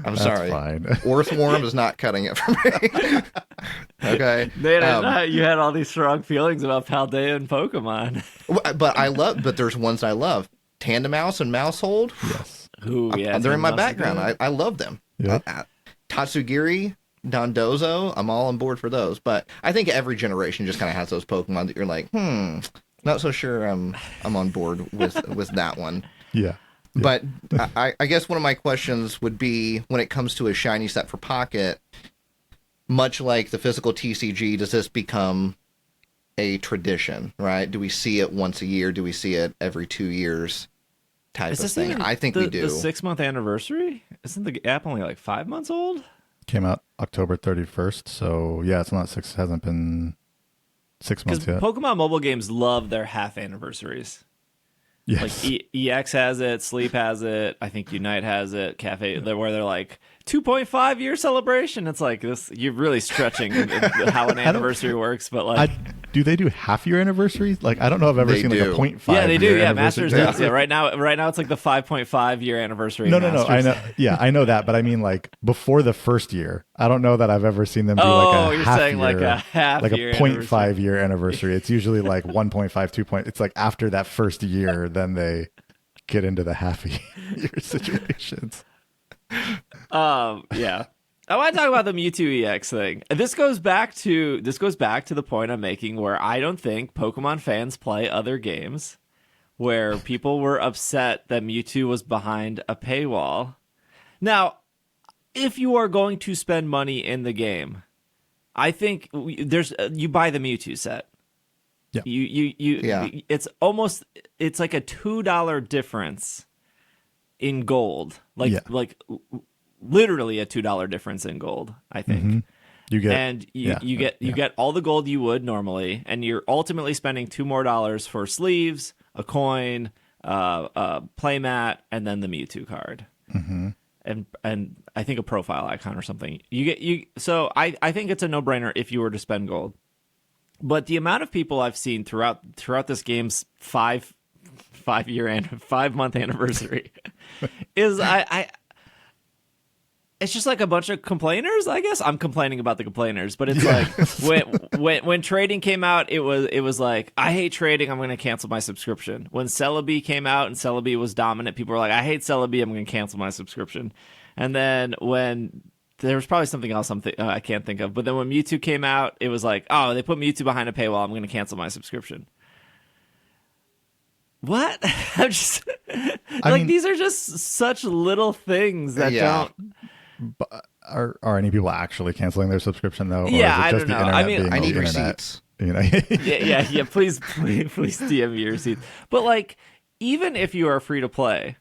I'm sorry. Fine. Earthworm is not cutting it for me. Okay. You had all these strong feelings about Paldea and Pokemon. But there's ones I love. Tandemaus and Mousehold. Yes. They're in my background. I love them. Yep. Tatsugiri, Dondozo, I'm all on board for those. But I think every generation just kind of has those Pokemon that you're like, not so sure I'm on board with that one. Yeah. But I guess one of my questions would be, when it comes to a shiny set for Pocket, much like the physical TCG, does this become a tradition, right? Do we see it once a year? Do we see it every 2 years type of thing? I think we do. The 6-month anniversary? Isn't the app only like 5 months old? Came out October 31st, so yeah, it's not six. Hasn't been 6 months yet. Pokemon mobile games love their half anniversaries. Yes. Like EX has it, Sleep has it, I think Unite has it, Cafe, where they're like 2.5 year celebration. It's like this, you're really stretching how an anniversary works, but like. Do they do half year anniversaries? Like, I don't know if I've ever seen like a 0.5. Yeah, they do. Yeah, Masters does. Yeah, right now it's like the 5.5 year anniversary. No. I know. Yeah, I know that, but I mean like before the first year. I don't know that I've ever seen them do like a you're half saying year, like a half like year a 0.5 year anniversary. It's usually like 1.5, 2 point. It's like after that first year, then they get into the half year situations. Yeah. I want to talk about the Mewtwo EX thing. This goes back to the point I'm making, where I don't think Pokemon fans play other games, where people were upset that Mewtwo was behind a paywall. Now, if you are going to spend money in the game, I think you buy the Mewtwo set. Yeah. It's like a $2 difference in gold. Like literally a $2 difference in gold, I think. Mm-hmm. You get all the gold you would normally, and you're ultimately spending $2 more for sleeves, a coin, a playmat, and then the Mewtwo card. Mm-hmm. And I think a profile icon or something. So I think it's a no-brainer if you were to spend gold. But the amount of people I've seen throughout this game's 5 month anniversary is it's just like a bunch of complainers, I guess. I'm complaining about the complainers, but it's like when trading came out, it was like, I hate trading, I'm going to cancel my subscription. When Celebi came out and Celebi was dominant, people were like, I hate Celebi, I'm going to cancel my subscription. And then when there was probably something else I can't think of, but then when Mewtwo came out, it was like, oh, they put Mewtwo behind a paywall, I'm going to cancel my subscription. What? I'm just these are just such little things that don't. But are any people actually canceling their subscription though? Or yeah, is it just I don't know. I mean, I need receipts. You know? yeah. Please DM me your receipts. But like, even if you are free to play,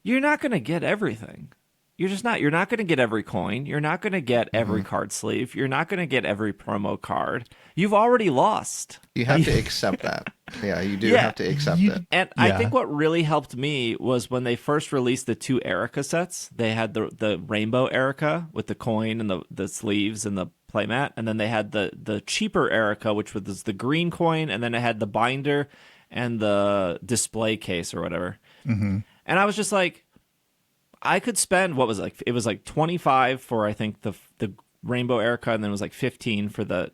you're not going to get everything. You're just not. You're not going to get every coin. You're not going to get every card sleeve. You're not going to get every promo card. You've already lost. You have to accept that. Yeah, you do have to accept it. And I think what really helped me was when they first released the 2 Erica sets. They had the Rainbow Erica with the coin and the sleeves and the playmat, and then they had the cheaper Erica, which was the green coin, and then it had the binder and the display case or whatever. Mm-hmm. And I was just like, I could spend it was like 25 for I think the Rainbow Erica, and then it was like 15 for the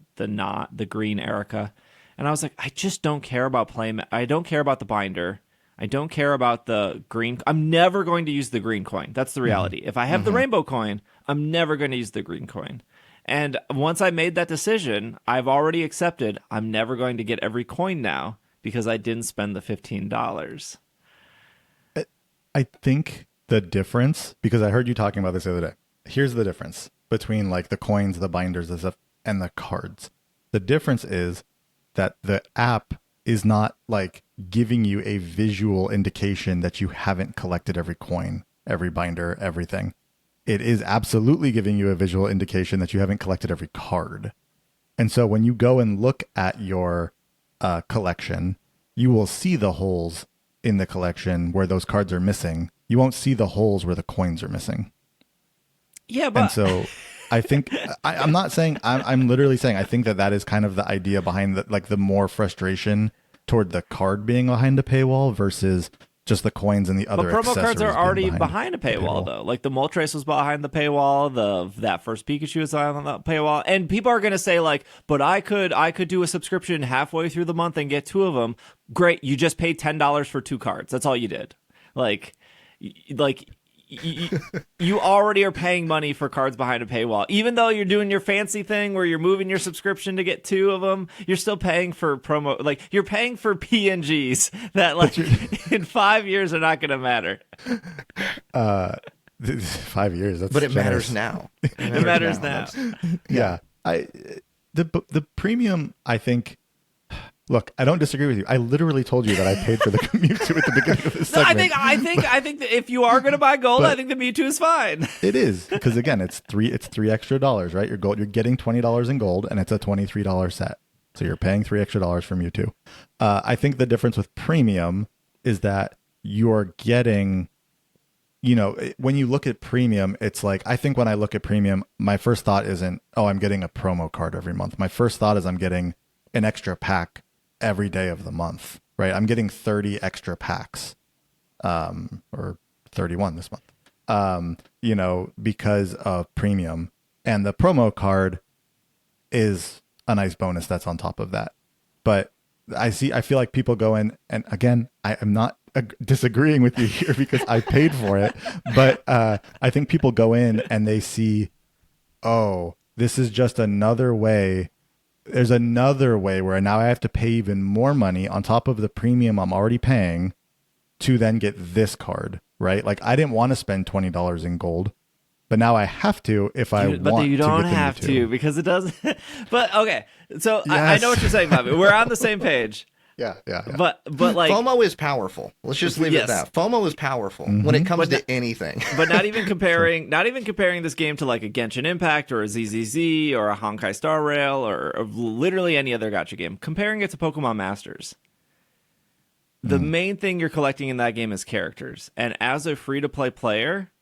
green Erica. And I was like, I just don't care about playmat. I don't care about the binder. I don't care about the green. I'm never going to use the green coin. That's the reality. If I have the rainbow coin, I'm never going to use the green coin. And once I made that decision, I've already accepted I'm never going to get every coin now because I didn't spend the $15. I think the difference, because I heard you talking about this the other day, here's the difference between like the coins, the binders, and stuff, and the cards. The difference is that the app is not like giving you a visual indication that you haven't collected every coin, every binder, everything. It is absolutely giving you a visual indication that you haven't collected every card. And so when you go and look at your collection, you will see the holes in the collection where those cards are missing. You won't see the holes where the coins are missing. Yeah, but... And so I think, I'm not saying, I'm literally saying, I think that is kind of the idea behind the more frustration toward the card being behind a paywall versus just the coins and the other accessories. But promo cards are already behind a paywall, though. Like the Moltres was behind the paywall, that first Pikachu was on the paywall, and people are going to say like, but I could do a subscription halfway through the month and get 2 of them. Great, you just paid $10 for 2 cards. That's all you did. You already are paying money for cards behind a paywall. Even though you're doing your fancy thing where you're moving your subscription to get 2 of them, you're still paying for promo. Like, you're paying for PNGs that, like, in 5 years are not going to matter. 5 years. That's but it generous. matters now. It matters now. Yeah. The premium, I think. Look, I don't disagree with you. I literally told you that I paid for the Mewtwo at the beginning of this segment. I think that if you are going to buy gold, I think the Mewtwo is fine. It is, because again, it's $3 extra, right? You're getting $20 in gold, and it's a $23 set. So you're paying $3 extra for Mewtwo. I think the difference with premium is that you're getting, when you look at premium, it's like, I think when I look at premium, my first thought isn't, oh, I'm getting a promo card every month. My first thought is I'm getting an extra pack every day of the month, right? I'm getting 30 extra packs, or 31 this month, because of premium. And the promo card is a nice bonus that's on top of that. But I feel like people go in, and again, I am not disagreeing with you here because I paid for it, but I think people go in and they see, oh, this is just another way. There's another way where now I have to pay even more money on top of the premium I'm already paying to then get this card, right? Like, I didn't want to spend $20 in gold, but now I have to if I want to get the But you don't have to, because it doesn't. But okay, so yes. I know what you're saying, Bobby. We're on the same page. Yeah. But like, FOMO is powerful. Let's just leave it at that. FOMO is powerful when it comes to anything. But not even comparing this game to like a Genshin Impact or a ZZZ or a Honkai Star Rail or literally any other gacha game. Comparing it to Pokemon Masters. The main thing you're collecting in that game is characters. And as a free-to-play player,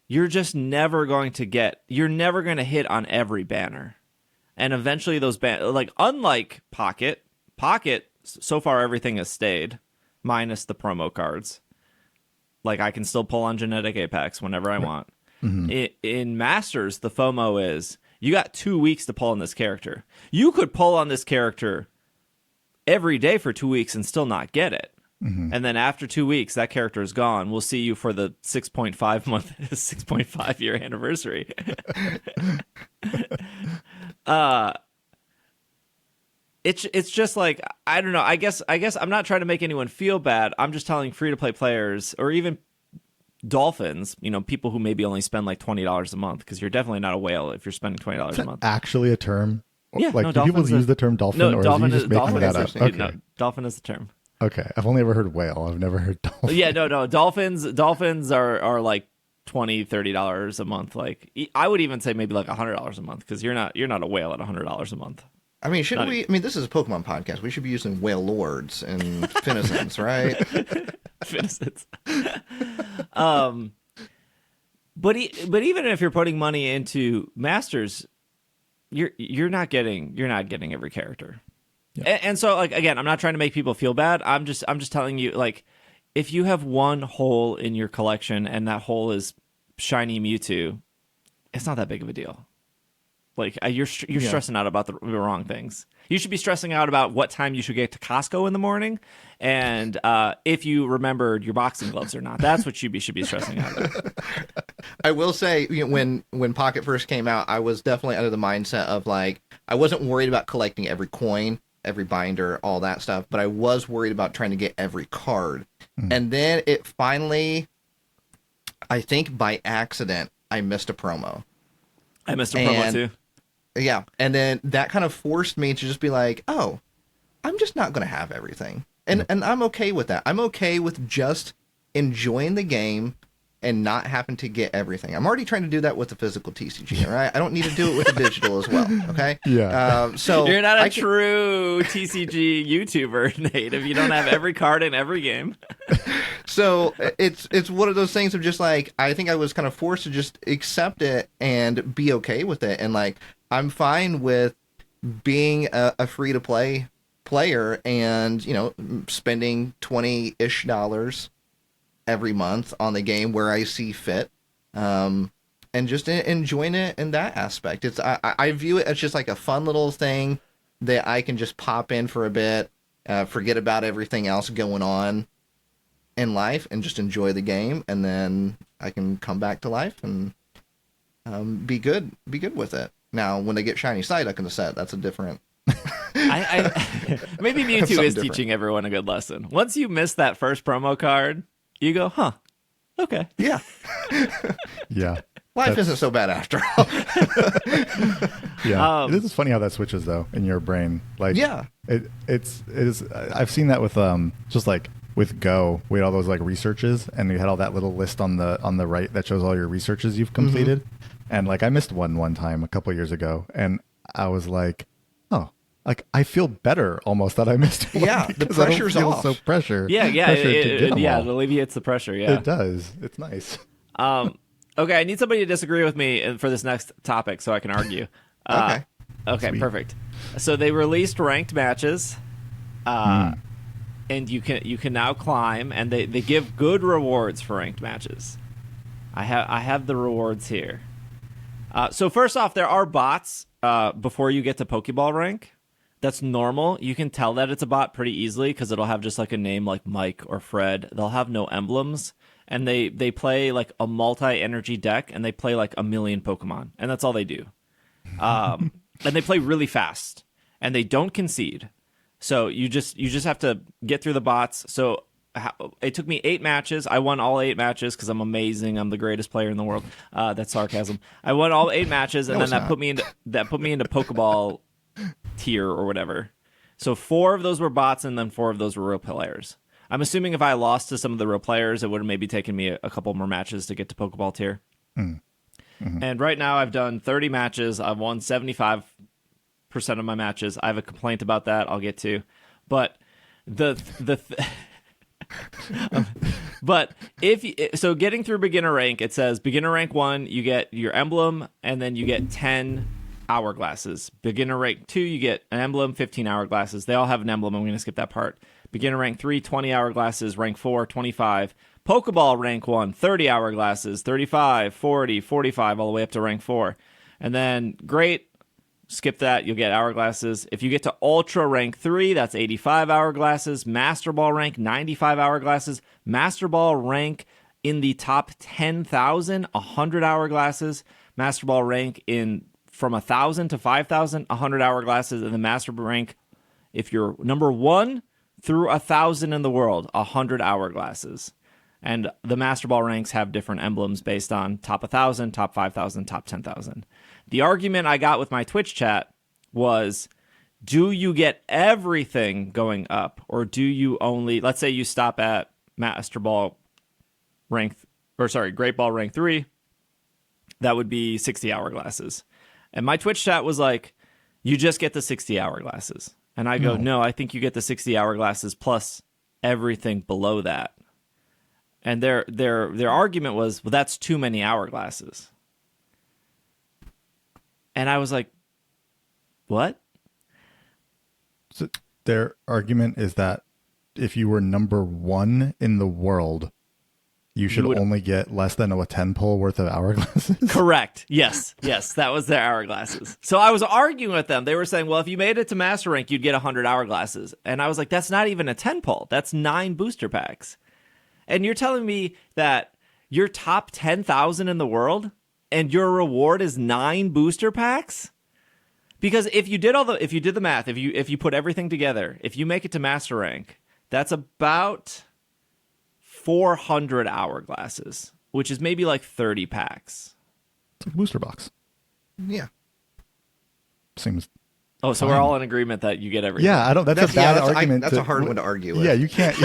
you're just never going to hit on every banner. And eventually those unlike Pocket, so far everything has stayed, minus the promo cards. Like, I can still pull on Genetic Apex whenever I want. In Masters, the FOMO is, you got 2 weeks to pull on this character. You could pull on this character every day for 2 weeks and still not get it. And then after 2 weeks, that character is gone. We'll see you for the 6.5 year anniversary. It's just like, I don't know. I guess I'm not trying to make anyone feel bad. I'm just telling free-to-play players, or even dolphins, people who maybe only spend like $20 a month, because you're definitely not a whale if you're spending $20 a month. Actually a term? Yeah, like, do people use the term dolphin, or dolphin is he just making that up? Okay. No, dolphin is the term. Okay, I've only ever heard whale. I've never heard dolphin. Yeah, no. Dolphins are like $20, $30 a month. Like, I would even say maybe like $100 a month, because you're not a whale at $100 a month. I mean, this is a Pokemon podcast. We should be using whale lords and finissants, right? Finissants. But even if you're putting money into Masters, you're not getting every character. Yeah. And so, like, again, I'm not trying to make people feel bad. I'm just telling you, like, if you have one hole in your collection and that hole is shiny Mewtwo, it's not that big of a deal. Like you're stressing out about the wrong things. You should be stressing out about what time you should get to Costco in the morning, and if you remembered your boxing gloves or not. That's what you should be stressing out about. I will say, when Pocket first came out, I was definitely under the mindset of like, I wasn't worried about collecting every coin, every binder, all that stuff, but I was worried about trying to get every card. And then it finally, I think by accident, I missed a promo. I missed a promo too. Yeah, and then that kind of forced me to just be like, oh, I'm just not going to have everything. And I'm okay with that. I'm okay with just enjoying the game and not having to get everything. I'm already trying to do that with the physical TCG, all right? I don't need to do it with the digital as well, okay? Yeah. So you're not a true TCG YouTuber, Nate, if you don't have every card in every game. So it's one of those things of just like, I think I was kind of forced to just accept it and be okay with it. And like, I'm fine with being a free-to-play player and, spending $20-ish every month on the game where I see fit, and just enjoying it in that aspect. I view it as just like a fun little thing that I can just pop in for a bit, forget about everything else going on in life and just enjoy the game, and then I can come back to life and be good with it. Now, when they get shiny side up in the set, that's a different. Maybe Mewtwo is teaching everyone a good lesson. Once you miss that first promo card, you go, huh? Okay. Yeah. Yeah. Life isn't so bad after all. Yeah. It is funny how that switches though in your brain. Like, yeah. It is. I've seen that with just like with Go, we had all those like researches, and you had all that little list on the right that shows all your researches you've completed. And like I missed one time a couple years ago, and I was like, oh, like I feel better almost that I missed one. Yeah, the pressure's off. So pressure. Yeah, it alleviates the pressure. Yeah, it does. It's nice. Okay, I need somebody to disagree with me for this next topic so I can argue. Okay. Okay, Sweet. perfect. So they released ranked matches, and you can now climb, and they give good rewards for ranked matches. I have the rewards here. So first off, there are bots before you get to Pokeball rank. That's normal. You can tell that it's a bot pretty easily because it'll have just like a name like Mike or Fred. They'll have no emblems, and they play like a multi-energy deck, and they play like a million Pokemon, and that's all they do. And they play really fast, and they don't concede. So you just have to get through the bots. So it took me 8 matches. I won all 8 matches because I'm amazing. I'm the greatest player in the world. That's sarcasm. I won all 8 matches, and then that put me into Pokeball tier or whatever. So 4 of those were bots, and then 4 of those were real players. I'm assuming if I lost to some of the real players, it would have maybe taken me a couple more matches to get to Pokeball tier. Mm-hmm. And right now I've done 30 matches. I've won 75% of my matches. I have a complaint about that I'll get to. But but so getting through beginner rank, it says beginner rank 1, you get your emblem, and then you get 10 hourglasses. Beginner rank 2, you get an emblem, 15 hourglasses. They all have an emblem. I'm going to skip that part. Beginner rank 3, 20 hourglasses. Rank 4, 25. Pokeball rank 1, 30 hourglasses, 35, 40, 45, all the way up to rank 4. And then great, skip that, you'll get hourglasses. If you get to Ultra rank 3, that's 85 hourglasses. Master Ball rank, 95 hourglasses. Master Ball rank in the top 10,000, 100 hourglasses. Master Ball rank from 1,000 to 5,000, 100 hourglasses. And the Master Ball rank, if you're number 1 through 1,000 in the world, 100 hourglasses. And the Master Ball ranks have different emblems based on top 1,000, top 5,000, top 10,000. The argument I got with my Twitch chat was, do you get everything going up, or do you only, let's say you stop at Master Ball rank, Great Ball rank 3, that would be 60 hourglasses. And my Twitch chat was like, you just get the 60 hourglasses. And I go, no, I think you get the 60 hourglasses plus everything below that. And their argument was, well, that's too many hourglasses. And I was like, what? So their argument is that if you were number 1 in the world, you should only get less than a 10 pull worth of hourglasses. Correct. Yes, that was their hourglasses. So I was arguing with them. They were saying, well, if you made it to Master Rank, you'd get 100 hourglasses. And I was like, that's not even a 10 pull. That's 9 booster packs. And you're telling me that you're top 10,000 in the world and your reward is 9 booster packs? Because if you did the math, if you put everything together, if you make it to Master Rank, that's about 400 hourglasses, which is maybe like 30 packs. It's like a booster box. Yeah. Seems. Oh, so fine. We're all in agreement that you get everything. Yeah, that's a bad argument. That's a hard one to argue with. Yeah, you can't.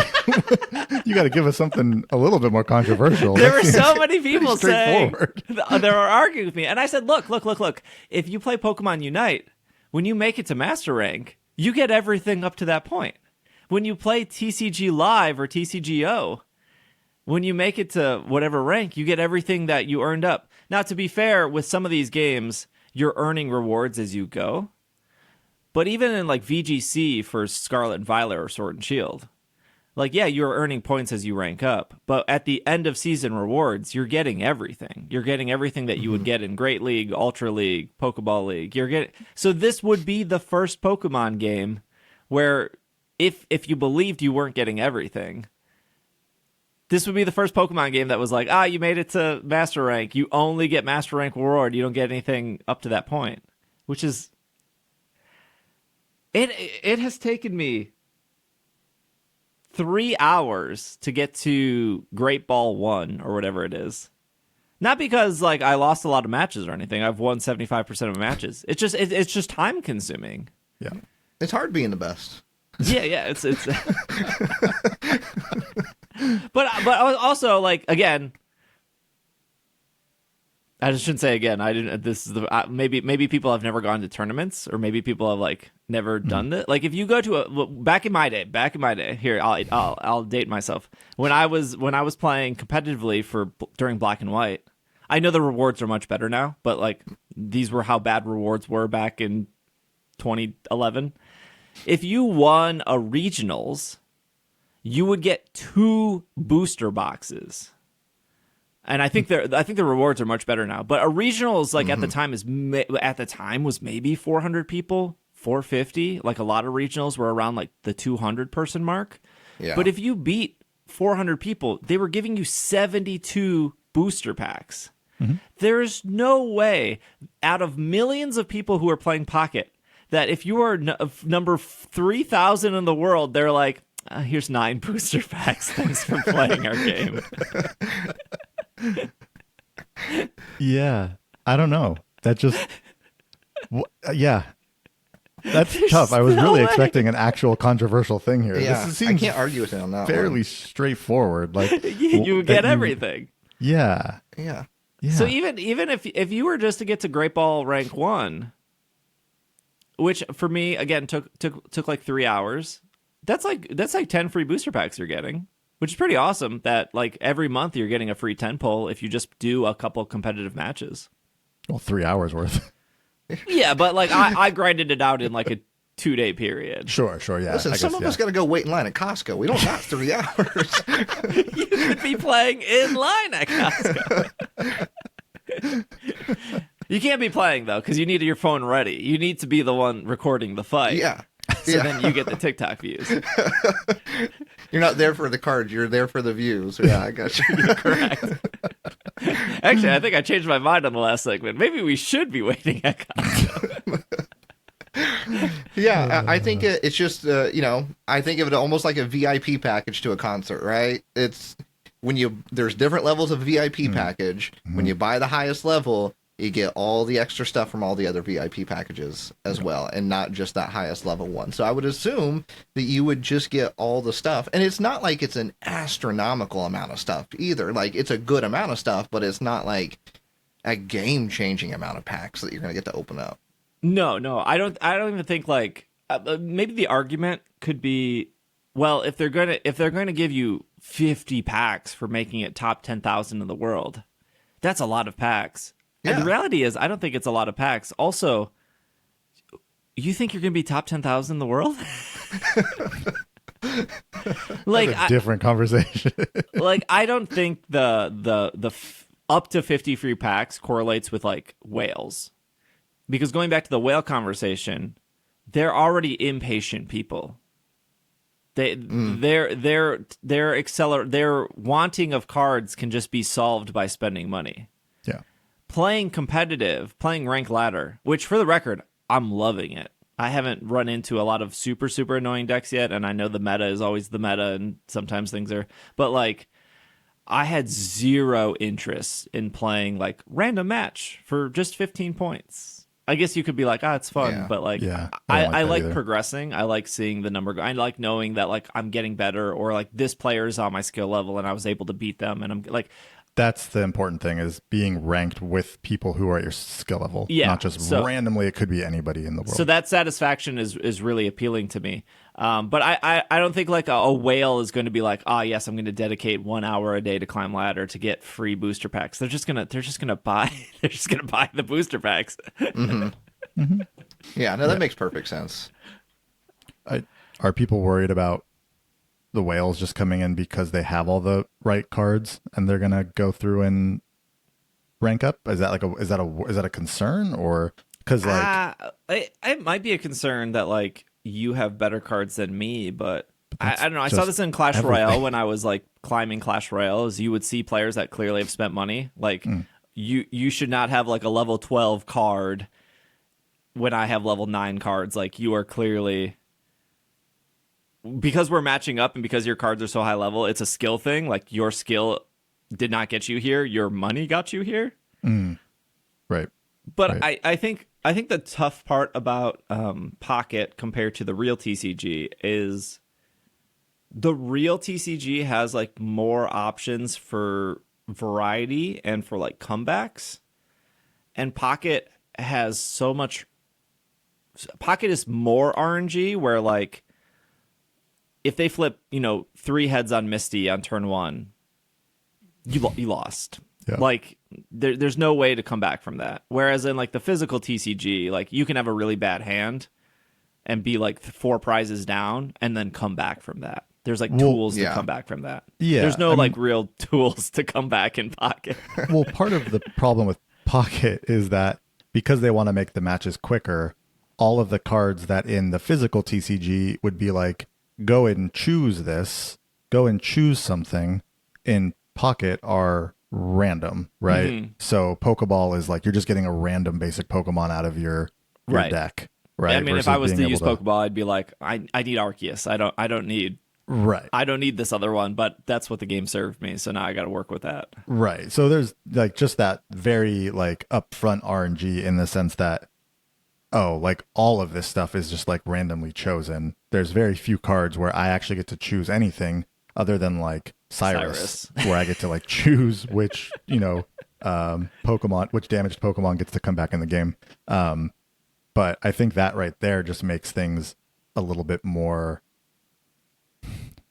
You got to give us something a little bit more controversial. There were so many people saying straightforward. they were arguing with me, and I said, "Look! If you play Pokemon Unite, when you make it to Master Rank, you get everything up to that point. When you play TCG Live or TCGO, when you make it to whatever rank, you get everything that you earned up. Now, to be fair, with some of these games, you're earning rewards as you go. But even in like VGC for Scarlet and Violet or Sword and Shield, like, yeah, you're earning points as you rank up. But at the end of season rewards, you're getting everything. You're getting everything that you would get in Great League, Ultra League, Pokeball League. So this would be the first Pokemon game where if you believed you weren't getting everything, this would be the first Pokemon game that was like, you made it to Master Rank. You only get Master Rank reward. You don't get anything up to that point, which is... It has taken me 3 hours to get to Great Ball 1 or whatever it is. Not because like I lost a lot of matches or anything. I've won 75% of matches. It's just time consuming. Yeah. It's hard being the best. Yeah, it's But also, like, again, I just shouldn't say again. I didn't. This is the maybe people have never gone to tournaments, or maybe people have like never done this. Like if you go to back in my day. Here, I'll date myself. When I was playing competitively during Black and White, I know the rewards are much better now, but like these were how bad rewards were back in 2011. If you won a regionals, you would get 2 booster boxes. And I think the rewards are much better now. But a regionals, like at the time was maybe 400 people, 450. Like a lot of regionals were around like the 200 person mark. Yeah. But if you beat 400 people, they were giving you 72 booster packs. Mm-hmm. There's no way out of millions of people who are playing Pocket that if you are number 3,000 in the world, they're like, here's 9 booster packs. Thanks for playing our game. Yeah, I don't know. That just, yeah, that's tough. I was really expecting an actual controversial thing here. Yeah, this seems I can't argue with it on that. Fairly straightforward. Like you would get everything. Yeah. So even if you were just to get to Great Ball Rank 1, which for me again took like 3 hours, that's like 10 free booster packs you're getting. Which is pretty awesome that like every month you're getting a free 10 pull if you just do a couple competitive matches. Well, 3 hours worth. Yeah, but like I grinded it out in like a 2-day period. Sure, yeah. Listen, some of us got to go wait in line at Costco. We don't got 3 hours. You could be playing in line at Costco. You can't be playing though because you need your phone ready. You need to be the one recording the fight. Yeah. So then you get the TikTok views. You're not there for the cards. You're there for the views. Yeah, I got you. You're correct. Actually, I think I changed my mind on the last segment. Maybe we should be waiting at Costco. Yeah, I think it's just, I think of it almost like a VIP package to a concert, right? It's there's different levels of VIP package. When you buy the highest level, you get all the extra stuff from all the other VIP packages as well, and not just that highest level one. So I would assume that you would just get all the stuff. And it's not like it's an astronomical amount of stuff either. Like, it's a good amount of stuff, but it's not like a game-changing amount of packs that you're going to get to open up. No, I don't even think like maybe the argument could be, well, if they're going to give you 50 packs for making it top 10,000 in the world, that's a lot of packs. Yeah. And the reality is, I don't think it's a lot of packs. Also, you think you're going to be top 10,000 in the world? Like That's a different conversation. like I don't think up to 50 free packs correlates with like whales, because going back to the whale conversation, they're already impatient people. Their wanting of cards can just be solved by spending money. Yeah. Playing competitive, playing rank ladder, which for the record, I'm loving it. I haven't run into a lot of super, super annoying decks yet, and I know the meta is always the meta, and sometimes things are... But, like, I had zero interest in playing, like, random match for just 15 points. I guess you could be like, it's fun, but, like, I like progressing. I like seeing the number go. I like knowing that, like, I'm getting better, or, like, this player is on my skill level, and I was able to beat them, and I'm, like... That's the important thing, is being ranked with people who are at your skill level. Yeah, not just randomly. It could be anybody in the world. So that satisfaction is really appealing to me. But I don't think like a whale is going to be like, yes, I'm going to dedicate 1 hour a day to climb ladder to get free booster packs. They're just gonna buy the booster packs. Mm-hmm. Mm-hmm. Yeah, no, that makes perfect sense. Are people worried about the whales just coming in because they have all the right cards and they're gonna go through and rank up? Is that a concern, or because like it might be a concern that like you have better cards than me, but I don't know. I saw this in Clash Royale when I was like climbing Clash Royale. Is you would see players that clearly have spent money. Like you should not have like a level 12 card when I have level 9 cards. Like you are clearly. Because we're matching up and because your cards are so high level, it's a skill thing. Like your skill did not get you here. Your money got you here. Right. But right. I think the tough part about Pocket compared to the real TCG is the real TCG has like more options for variety and for like comebacks. And Pocket has so much. Pocket is more RNG where like, if they flip, 3 heads on Misty on turn 1, you lost. Yeah. Like, there's no way to come back from that. Whereas in, like, the physical TCG, like, you can have a really bad hand and be, like, 4 prizes down and then come back from that. There's, like, tools to come back from that. Yeah. There's no, real tools to come back in Pocket. Well, part of the problem with Pocket is that because they want to make the matches quicker, all of the cards that in the physical TCG would be, like, go and choose this, go and choose something, in Pocket are random, right? Mm-hmm. So Pokeball is like, you're just getting a random basic Pokemon out of your deck, right? Yeah, I mean, if I was to use Pokeball, I'd be like, I need Arceus. I don't need this other one, but that's what the game served me, so now I got to work with that. Right. So there's like just that very like upfront RNG in the sense that, like all of this stuff is just like randomly chosen. There's very few cards where I actually get to choose anything other than like Cyrus. Where I get to like choose which, Pokemon, which damaged Pokemon gets to come back in the game. But I think that right there just makes things a little bit more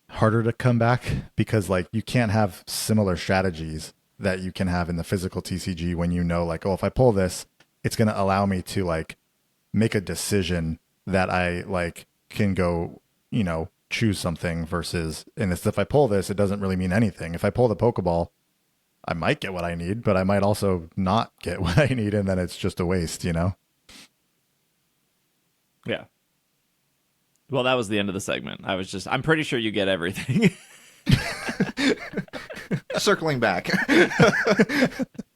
harder to come back, because like you can't have similar strategies that you can have in the physical TCG when like, if I pull this, it's going to allow me to like make a decision that I like can go, choose something versus in this. If I pull this, it doesn't really mean anything. If I pull the Pokeball, I might get what I need, but I might also not get what I need. And then it's just a waste, Yeah. Well, that was the end of the segment. I'm pretty sure you get everything. Circling back.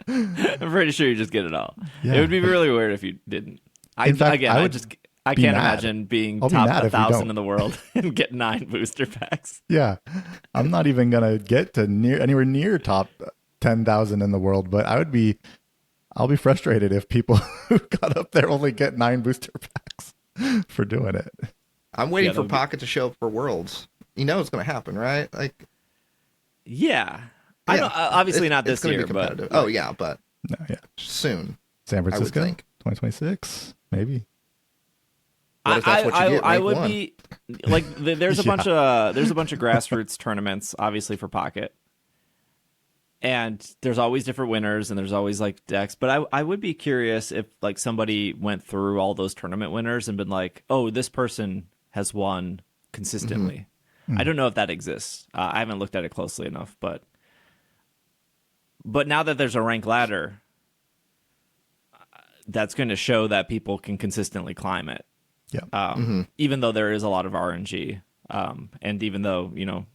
I'm pretty sure you just get it all. Yeah. It would be really weird if you didn't. I can't imagine being top 1,000 in the world and get 9 booster packs. Yeah. I'm not even going to get to anywhere near top 10,000 in the world, but I'll be frustrated if people who got up there only get 9 booster packs for doing it. I'm waiting for Pocket to show up for Worlds. You know it's going to happen, right? Like, yeah. I don't, obviously not this year, but but soon. San Francisco, 2026, maybe. I would be like, there's a bunch of grassroots tournaments, obviously, for Pocket, and there's always different winners, and there's always like decks. But I would be curious if like somebody went through all those tournament winners and been like, oh, this person has won consistently. I don't know if that exists. I haven't looked at it closely enough, but now that there's a rank ladder, that's going to show that people can consistently climb it. Yeah. Even though there is a lot of RNG, and even though, you know,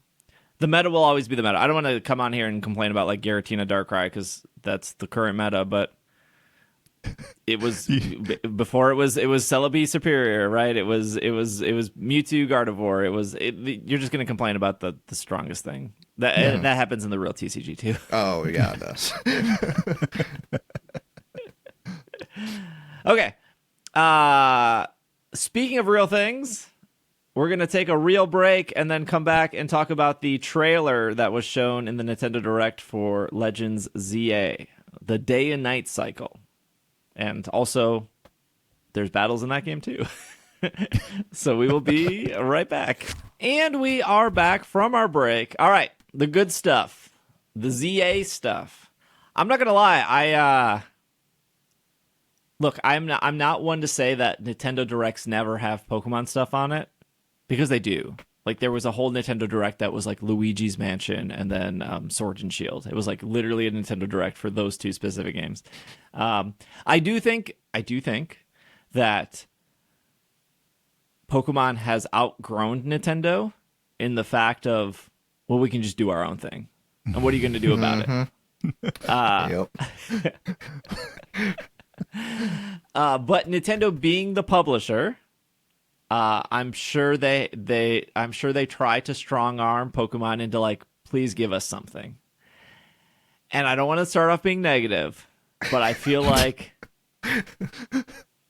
the meta will always be the meta. I don't want to come on here and complain about like Giratina Darkrai because that's the current meta, but it was before it was Celebi Superior, right? It was Mewtwo Gardevoir. You're just going to complain about the strongest thing. That happens in the real TCG too. Oh yeah, it does. Okay. Speaking of real things, we're going to take a real break and then come back and talk about the trailer that was shown in the Nintendo Direct for Legends Z-A, the day and night cycle. And also, there's battles in that game too. So we will be right back. And we are back from our break. All right, the good stuff. The Z-A stuff. I'm not going to lie, look, I'm not one to say that Nintendo Directs never have Pokemon stuff on it, because they do. Like, there was a whole Nintendo Direct that was like Luigi's Mansion and then Sword and Shield. It was like literally a Nintendo Direct for those two specific games. I do think that Pokemon has outgrown Nintendo in the fact of, well, we can just do our own thing. And what are you going to do about it? But Nintendo being the publisher, I'm sure they try to strong arm Pokemon into like, please give us something. And I don't want to start off being negative, but I feel like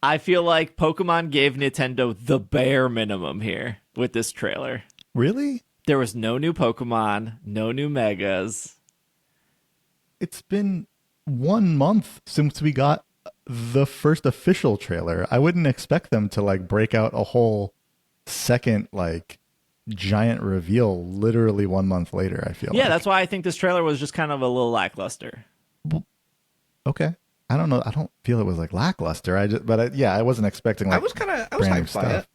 Pokemon gave Nintendo the bare minimum here with this trailer. Really? There was no new Pokemon, no new Megas. It's been 1 month since we got the first official trailer. I wouldn't expect them to like break out a whole second like giant reveal literally 1 month later, I feel. Yeah, that's why I think this trailer was just kind of a little lackluster. Okay. I don't know. I don't feel it was like lackluster. I wasn't expecting like I was hyped by it.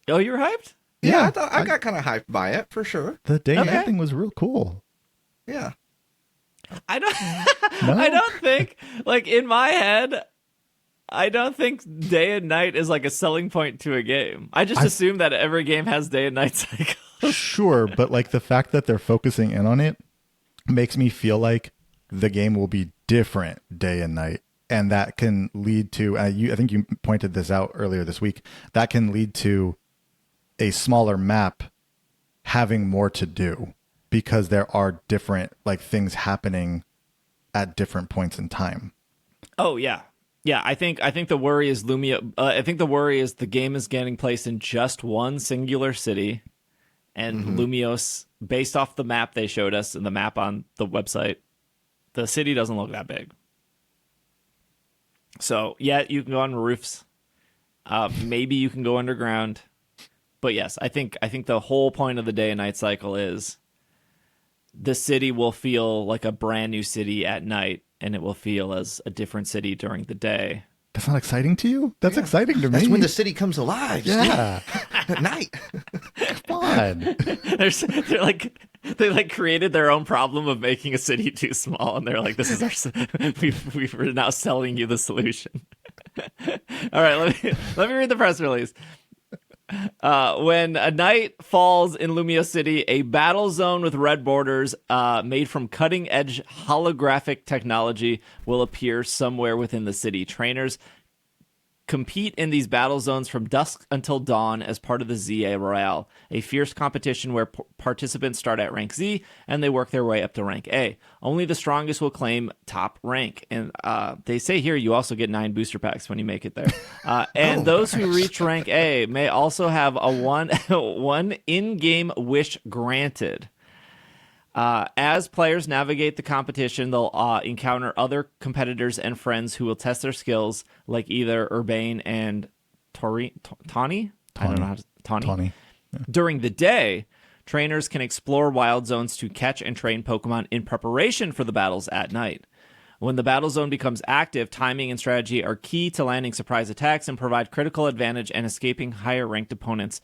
Oh, you were hyped? Yeah, I got kind of hyped by it for sure. The day and night thing was real cool. Yeah. I don't think, like, in my head, I don't think day and night is like a selling point to a game. I just assume that every game has day and night cycles. Sure, but like the fact that they're focusing in on it makes me feel like the game will be different day and night. And that can lead to, I think you pointed this out earlier this week, that can lead to a smaller map having more to do because there are different like things happening at different points in time. Oh yeah. Yeah, I think the worry is Lumia. I think the worry is the game is getting placed in just one singular city, and Lumios, based off the map they showed us and the map on the website, the city doesn't look that big. So yeah, you can go on roofs. Maybe you can go underground. But yes, I think the whole point of the day and night cycle is the city will feel like a brand new city at night, and it will feel as a different city during the day. That's not exciting to you? That's exciting to me. That's when the city comes alive. Yeah. At night. Come on. They created their own problem of making a city too small, and they're like, "This is we're now selling you the solution." All right, let me read the press release. When a night falls in Lumia City, a battle zone with red borders made from cutting-edge holographic technology will appear somewhere within the city. Trainers compete in these battle zones from dusk until dawn as part of the Z-A Royale, a fierce competition where participants start at rank Z and they work their way up to rank A. Only the strongest will claim top rank. And they say here you also get 9 booster packs when you make it there. And those who reach rank A may also have a one in-game wish granted. As players navigate the competition, they'll encounter other competitors and friends who will test their skills, like either Urbane and Tawny? I don't know how to... Tawny. Yeah. During the day, trainers can explore wild zones to catch and train Pokemon in preparation for the battles at night. When the battle zone becomes active, timing and strategy are key to landing surprise attacks and provide critical advantage, and escaping higher ranked opponents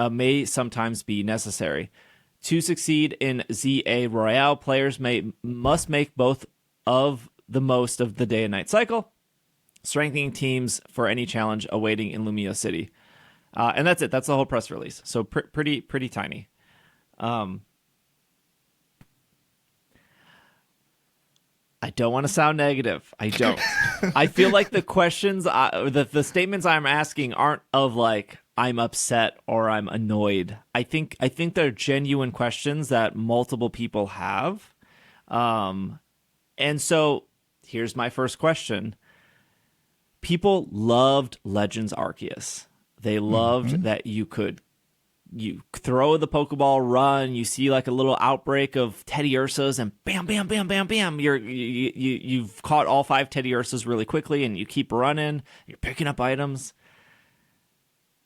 may sometimes be necessary. To succeed in Z-A Royale, players must make both of the most of the day and night cycle, strengthening teams for any challenge awaiting in Lumio City. And that's it. That's the whole press release. So pretty tiny. I don't want to sound negative. I don't. I feel like the questions, the statements I'm asking aren't of like, I'm upset or I'm annoyed. I think they're genuine questions that multiple people have. And so here's my first question. People loved Legends Arceus. They loved that you throw the Pokeball, run, you see like a little outbreak of Teddy Ursas, and bam, bam, bam, bam, bam. You've caught all 5 Teddy Ursas really quickly, and you keep running. You're picking up items.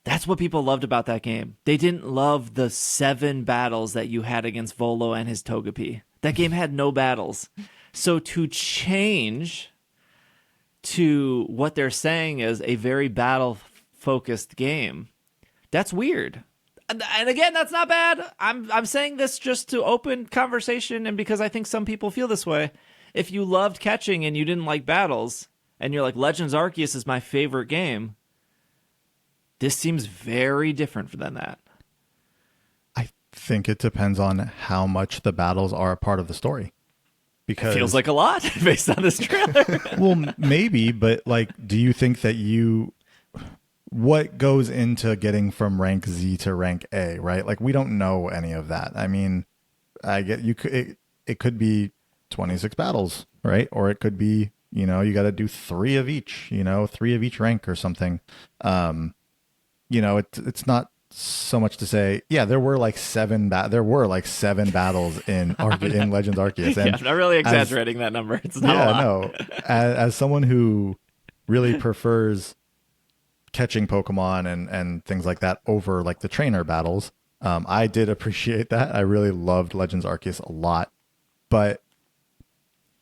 That's what people loved about that game. They didn't love the 7 battles that you had against Volo and his Togepi. That game had no battles. So to change to what they're saying is a very battle-focused game, that's weird. And again, that's not bad. I'm saying this just to open conversation, and because I think some people feel this way. If you loved catching and you didn't like battles, and you're like, Legends Arceus is my favorite game, this seems very different than that. I think it depends on how much the battles are a part of the story. Because it feels like a lot based on this trailer. Well, maybe, but like, do you think that what goes into getting from rank Z to rank A, right? Like, we don't know any of that. I mean, it could be 26 battles, right? Or it could be, you got to do 3 of each, 3 of each rank or something. It's not so much to say, yeah, there were like 7 battles in in Legends Arceus. And I'm not really exaggerating that number. It's not a lot. No. As someone who really prefers catching Pokemon and things like that over like the trainer battles, I did appreciate that. I really loved Legends Arceus a lot. But,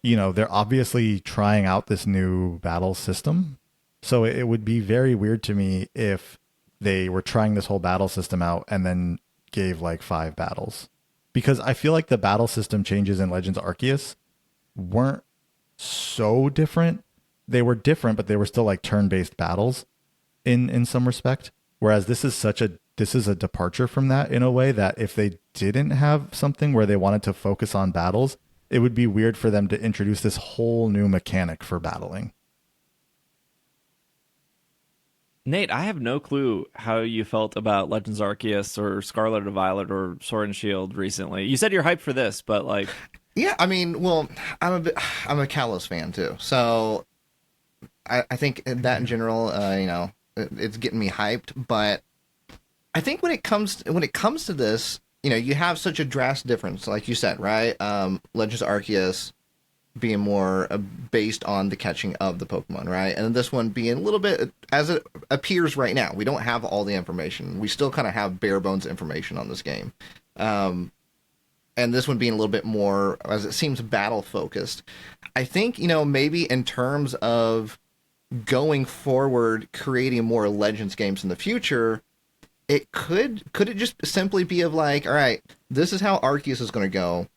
they're obviously trying out this new battle system. So it would be very weird to me if they were trying this whole battle system out and then gave like 5 battles. Because I feel like the battle system changes in Legends Arceus weren't so different. They were different, but they were still like turn-based battles in some respect. Whereas this is a departure from that in a way that if they didn't have something where they wanted to focus on battles, it would be weird for them to introduce this whole new mechanic for battling. Nate, I have no clue how you felt about Legends Arceus or Scarlet or Violet or Sword and Shield recently. You said you're hyped for this, but like, yeah, I mean, well, I'm a Kalos fan too, so I think that in general, it's getting me hyped. But I think when it comes to this, you have such a drastic difference, like you said, right? Legends Arceus being more based on the catching of the Pokemon, right? And this one being a little bit, as it appears right now, we don't have all the information. We still kind of have bare bones information on this game. And this one being a little bit more, as it seems, battle focused. I think, maybe in terms of going forward, creating more Legends games in the future, could it just simply be of like, all right, this is how Arceus is going to go.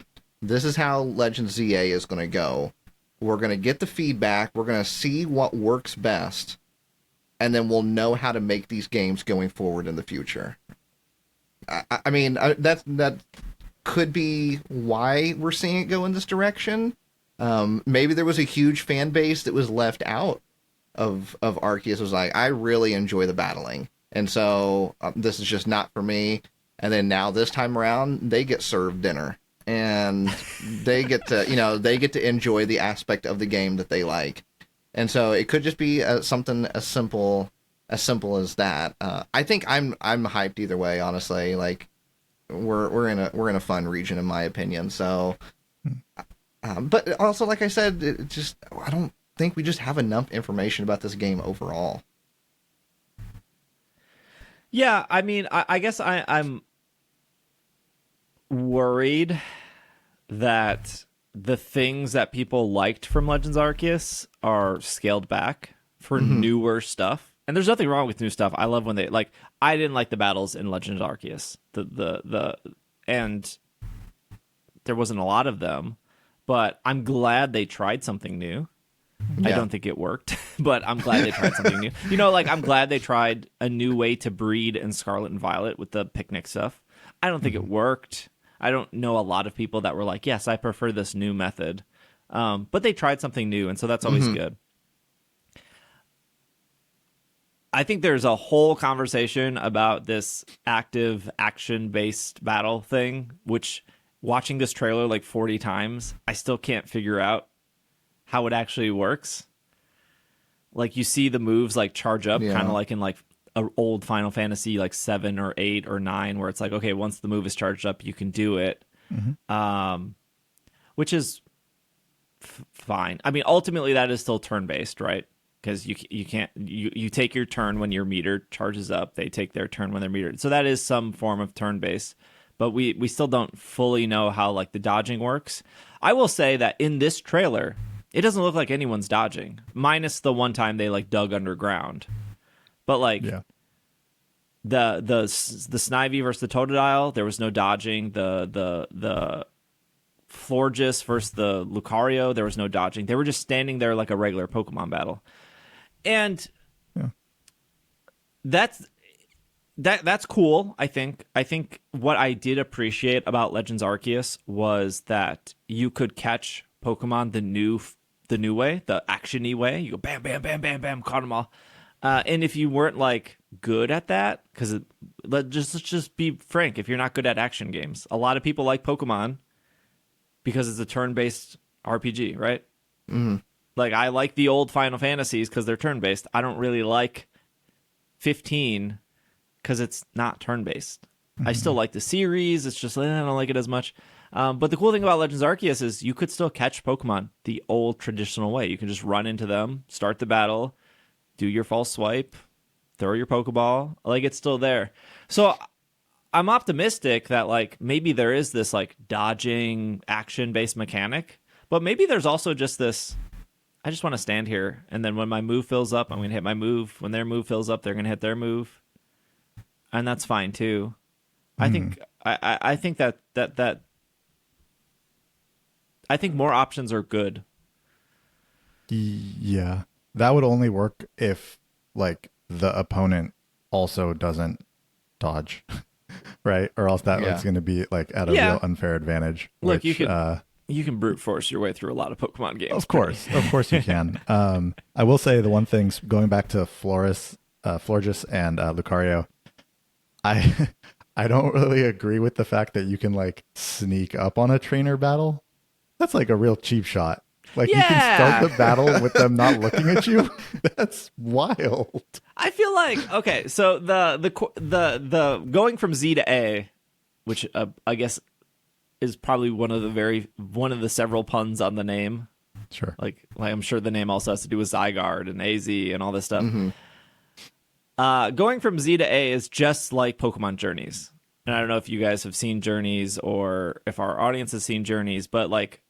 This is how Legends ZA is going to go. We're going to get the feedback. We're going to see what works best. And then we'll know how to make these games going forward in the future. I mean, that could be why we're seeing it go in this direction. Maybe there was a huge fan base that was left out of Arceus. It was like, I really enjoy the battling. And so this is just not for me. And then now this time around, they get served dinner. And they get to enjoy the aspect of the game that they like, and so it could just be something as simple as that. I think I'm hyped either way. Honestly, like we're in a fun region in my opinion. So, but also like I said, I don't think we just have enough information about this game overall. Yeah, I mean, I guess I'm worried that the things that people liked from Legends Arceus are scaled back for newer stuff. And there's nothing wrong with new stuff. I love when they I didn't like the battles in Legends Arceus. And there wasn't a lot of them, but I'm glad they tried something new. I don't think it worked, but I'm glad they tried something new. You know, like I'm glad they tried a new way to breed in Scarlet and Violet with the picnic stuff. I don't think it worked. I don't know a lot of people that were like, yes, I prefer this new method. But they tried something new, and so that's always good. I think there's a whole conversation about this active action-based battle thing, which watching this trailer like 40 times, I still can't figure out how it actually works. Like you see the moves like charge up kind of like in like an old Final Fantasy like 7 or 8 or 9 where it's like, okay, once the move is charged up, you can do it. Which is fine. I mean, ultimately that is still turn-based, right? Because you can't you take your turn when your meter charges up. They take their turn when they're metered. So that is some form of turn-based. But we still don't fully know how like the dodging works. I will say that in this trailer, it doesn't look like anyone's dodging, minus the one time they like dug underground. But like the Snivy versus the Totodile, there was no dodging. The Florges versus the Lucario, there was no dodging. They were just standing there like a regular Pokemon battle. And that's cool, I think. I think what I did appreciate about Legends Arceus was that you could catch Pokemon the new way, the action-y way. You go bam, bam, bam, bam, bam, caught them all. And if you weren't like good at that, because let's just be frank, if you're not good at action games, a lot of people like Pokemon because it's a turn-based RPG, right? Mm-hmm. Like, I like the old Final Fantasies because they're turn-based. I don't really like 15 because it's not turn-based. I still like the series. It's just, I don't like it as much. But the cool thing about Legends Arceus is you could still catch Pokemon the old traditional way. You can just run into them, start the battle, do your false swipe, throw your Pokeball. Like, it's still there. So I'm optimistic that, like, maybe there is this, like, dodging, action-based mechanic. But maybe there's also just this, I just want to stand here, and then when my move fills up, I'm going to hit my move. When their move fills up, they're going to hit their move. And that's fine, too. I think I think that I think more options are good. Yeah. That would only work if like the opponent also doesn't dodge. Right? Or else that was going to be like at a real unfair advantage. Look, you can brute force your way through a lot of Pokemon games. Of course you can. I will say the one thing, going back to Florges and Lucario, I don't really agree with the fact that you can like sneak up on a trainer battle. That's like a real cheap shot. Like you can start the battle with them not looking at you. That's wild. I feel like, okay, so the going from Z to A, which I guess is probably one of the several puns on the name. Sure. Like I'm sure the name also has to do with Zygarde and AZ and all this stuff. Going from Z to A is just like Pokemon Journeys. And I don't know if you guys have seen Journeys or if our audience has seen Journeys, but like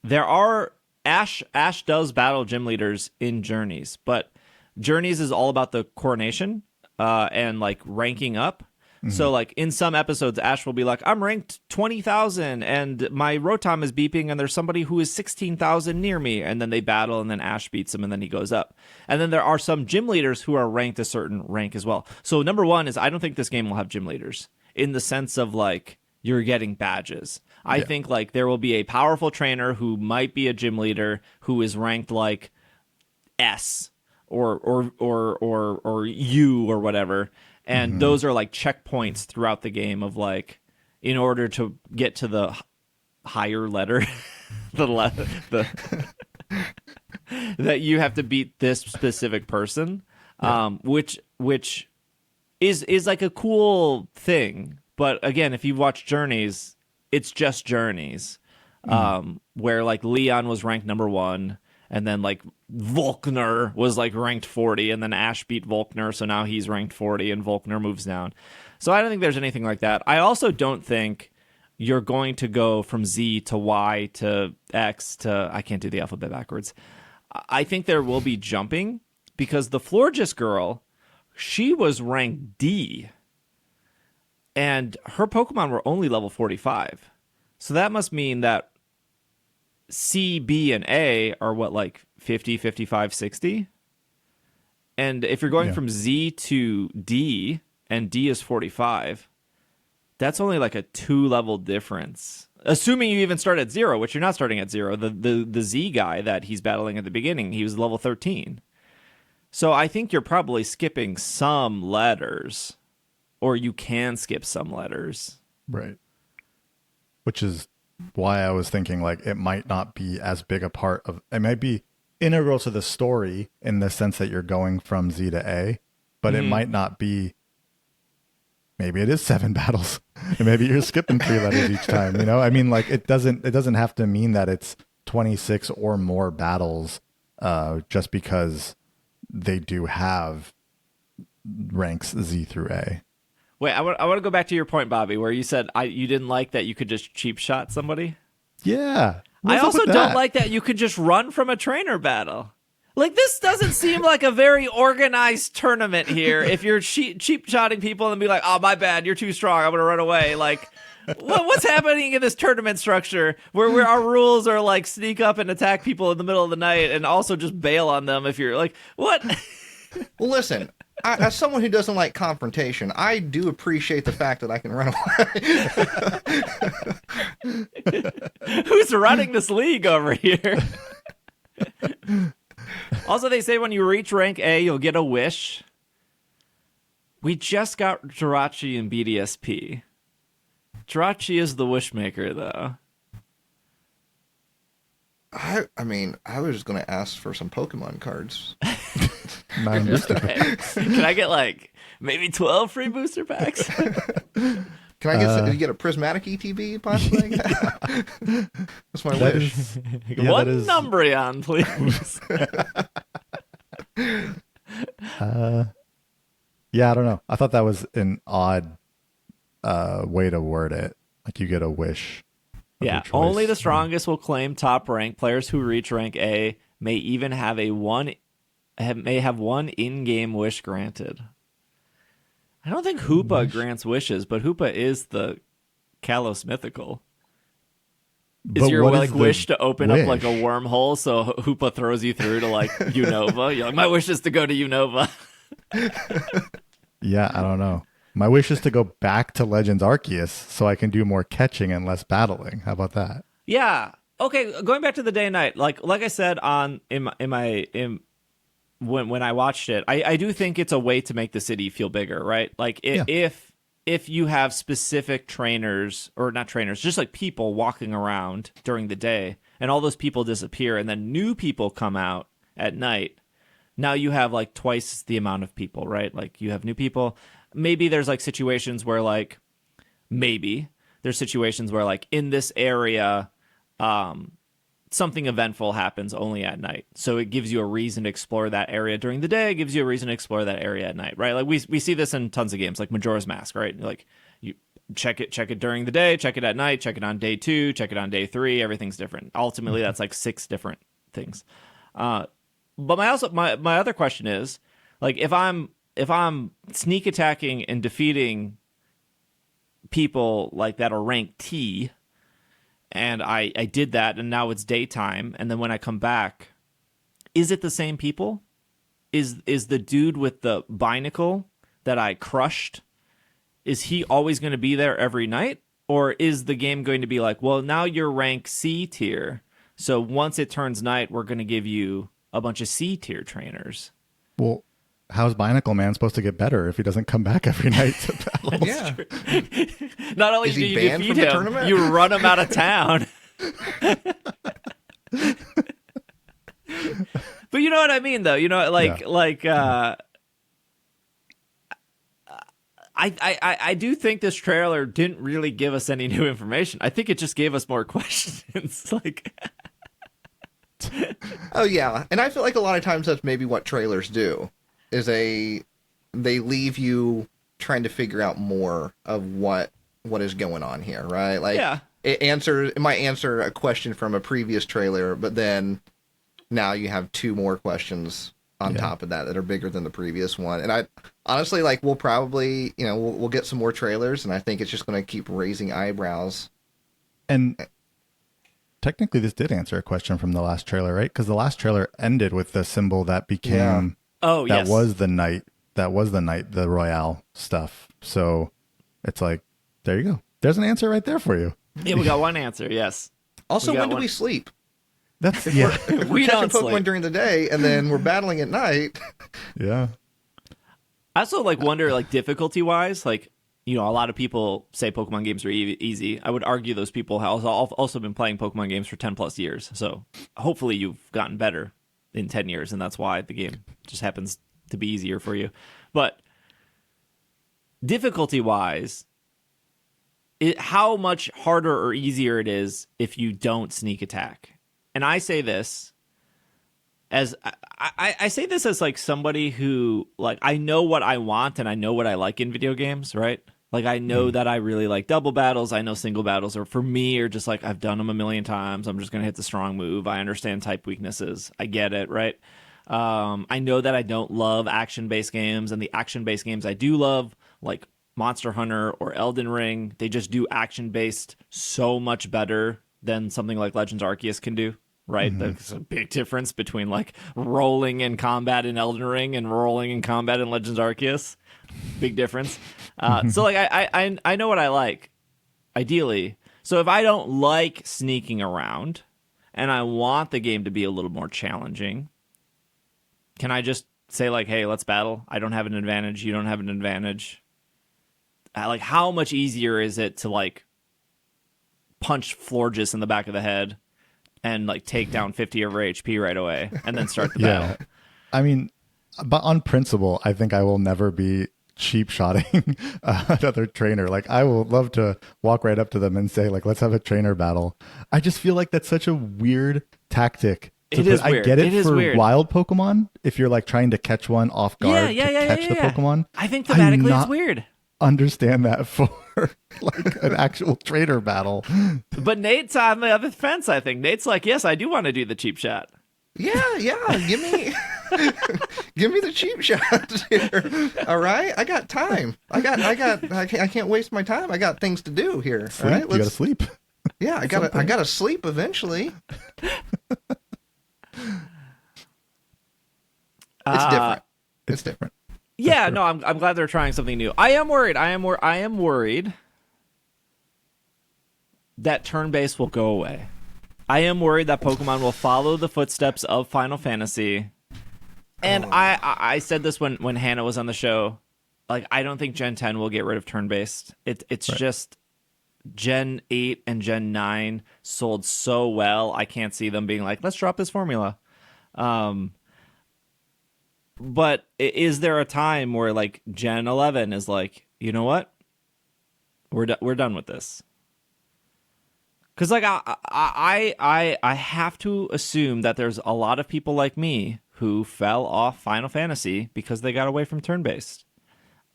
there are Ash does battle gym leaders in Journeys, but Journeys is all about the coronation and like ranking up. So like in some episodes, Ash will be like, I'm ranked 20,000 and my Rotom is beeping and there's somebody who is 16,000 near me. And then they battle and then Ash beats him and then he goes up. And then there are some gym leaders who are ranked a certain rank as well. So number one is I don't think this game will have gym leaders in the sense of like you're getting badges. I think like there will be a powerful trainer who might be a gym leader who is ranked like S or U or whatever. And those are like checkpoints throughout the game of like, in order to get to the higher letter, that you have to beat this specific person, which is like a cool thing. But again, if you watch Journeys, it's just Journeys, where like Leon was ranked number 1. And then, like, Volkner was, like, ranked 40, and then Ash beat Volkner, so now he's ranked 40, and Volkner moves down. So I don't think there's anything like that. I also don't think you're going to go from Z to Y to X to... I can't do the alphabet backwards. I think there will be jumping, because the Florges girl, she was ranked D, and her Pokemon were only level 45. So that must mean that C, B, and A are what, like 50, 55, 60? And if you're going from Z to D, and D is 45, that's only like a 2-level difference. Assuming you even start at 0, which you're not starting at 0. The Z guy that he's battling at the beginning, he was level 13. So I think you're probably skipping some letters, or you can skip some letters. Right. Which is why I was thinking like it might not be as big a part of, it might be integral to the story in the sense that you're going from Z to A, but it might not be. Maybe it is 7 battles, and maybe you're skipping 3 letters each time. You know, I mean, like it doesn't have to mean that it's 26 or more battles, just because they do have ranks Z through A. Wait, I want to go back to your point, Bobby, where you said you didn't like that you could just cheap shot somebody. Yeah, I also don't like that you could just run from a trainer battle. Like, this doesn't seem like a very organized tournament here. If you're cheap shotting people and be like, oh, my bad, you're too strong, I'm going to run away. Like, what's happening in this tournament structure where our rules are like sneak up and attack people in the middle of the night and also just bail on them if you're like, what? Well, listen, as someone who doesn't like confrontation, I do appreciate the fact that I can run away. Who's running this league over here? Also, they say when you reach rank A, you'll get a wish. We just got Jirachi and BDSP. Jirachi is the wish maker, though. I mean, I was just going to ask for some Pokemon cards. 9 booster packs. Can I get, like, maybe 12 free booster packs? Can I get a prismatic ETB, possibly? That's my wish. One Umbreon, please. Yeah, I don't know. I thought that was an odd way to word it. Like you get a wish. Yeah, only the strongest will claim top rank. Players who reach rank A may even have one in-game wish granted. I don't think Hoopa grants wishes, but Hoopa is the Kalos Mythical. Is your like wish to open up like a wormhole so Hoopa throws you through to like Unova? You're like, my wish is to go to Unova. Yeah, I don't know. My wish is to go back to Legends Arceus so I can do more catching and less battling. How about that? Yeah. Okay, going back to the day and night, like I said when I watched it, I do think it's a way to make the city feel bigger, right? Like if you have specific trainers, or not trainers, just like people walking around during the day, and all those people disappear, and then new people come out at night, now you have like twice the amount of people, right? Like you have new people. Maybe there's like situations where like, in this area, something eventful happens only at night. So it gives you a reason to explore that area during the day. It gives you a reason to explore that area at night, right? Like we see this in tons of games, like Majora's Mask, right? Like you check it during the day, check it at night, check it on day 2, check it on day 3. Everything's different. Ultimately, that's like 6 different things. But my other question is, like, if I'm sneak attacking and defeating people like that are rank T, and I did that, and now it's daytime, and then when I come back, is it the same people? Is the dude with the binacle that I crushed, is he always going to be there every night? Or is the game going to be like, well, now you're rank C tier, so once it turns night, we're going to give you a bunch of C tier trainers? Well, how's Binacle Man supposed to get better if he doesn't come back every night to battle? Yeah. Not only do you defeat him, you run him out of town. But you know what I mean, though. You know, I do think this trailer didn't really give us any new information. I think it just gave us more questions. Like, oh yeah, and I feel like a lot of times that's maybe what trailers do. Is they leave you trying to figure out more of what is going on here, right? Like, it might answer a question from a previous trailer, but then now you have 2 more questions on top of that are bigger than the previous one. And I honestly, like, we'll probably, we'll get some more trailers, and I think it's just going to keep raising eyebrows And technically, this did answer a question from the last trailer, right? Because the last trailer ended with the symbol that became that was the knight, the Royale stuff. So it's like, there you go. There's an answer right there for you. Yeah, we got one answer. Yes. Also, when do we sleep? That's We're we catching don't Pokemon sleep during the day, and then we're battling at night. Yeah. I also wonder difficulty wise, a lot of people say Pokemon games are easy. I would argue those people have also been playing Pokemon games for 10 plus years. So hopefully you've gotten better in 10 years, and that's why the game just happens to be easier for you. But difficulty wise, how much harder or easier it is if you don't sneak attack. And I say this as I say this as somebody who I know what I want and I know what I like in video games, right? I know that I really like double battles. I know single battles are for me are just I've done them a million times. I'm just gonna hit the strong move. I understand type weaknesses. I get it, right? I know that I don't love action-based games, and the action-based games I do love, like Monster Hunter or Elden Ring, they just do action-based so much better than something like Legends Arceus can do. Right, there's a big difference between rolling in combat in Elden Ring and rolling in combat in Legends Arceus. Big difference. So I know what I like, ideally. So if I don't like sneaking around, and I want the game to be a little more challenging, can I just say hey, let's battle? I don't have an advantage. You don't have an advantage. How much easier is it to punch Florges in the back of the head and take down 50 of her HP right away and then start the battle? I mean, but on principle, I think I will never be cheap shotting another trainer. I will love to walk right up to them and say let's have a trainer battle. I just feel that's such a weird tactic. It is weird. I get it for weird. Wild Pokemon if you're trying to catch one off guard to catch the Pokemon. I think thematically it's weird. Understand that for an actual trainer battle. But Nate's on the other fence, I think. Nate's yes, I do want to do the cheap shot. Yeah, give me the cheap shots here. All right, I got time. I can't waste my time. I got things to do here. Sleep. All right, you gotta sleep. Yeah, I gotta sleep eventually. It's different. Yeah, no, I'm glad they're trying something new. I am worried. I am worried that turn-based will go away. I am worried that Pokemon will follow the footsteps of Final Fantasy. And I said this when Hannah was on the show. I don't think Gen 10 will get rid of turn-based. It's right. Just Gen 8 and Gen 9 sold so well. I can't see them being let's drop this formula. But is there a time where Gen 11 is you know what? We're done with this. Because I have to assume that there's a lot of people like me who fell off Final Fantasy because they got away from turn-based.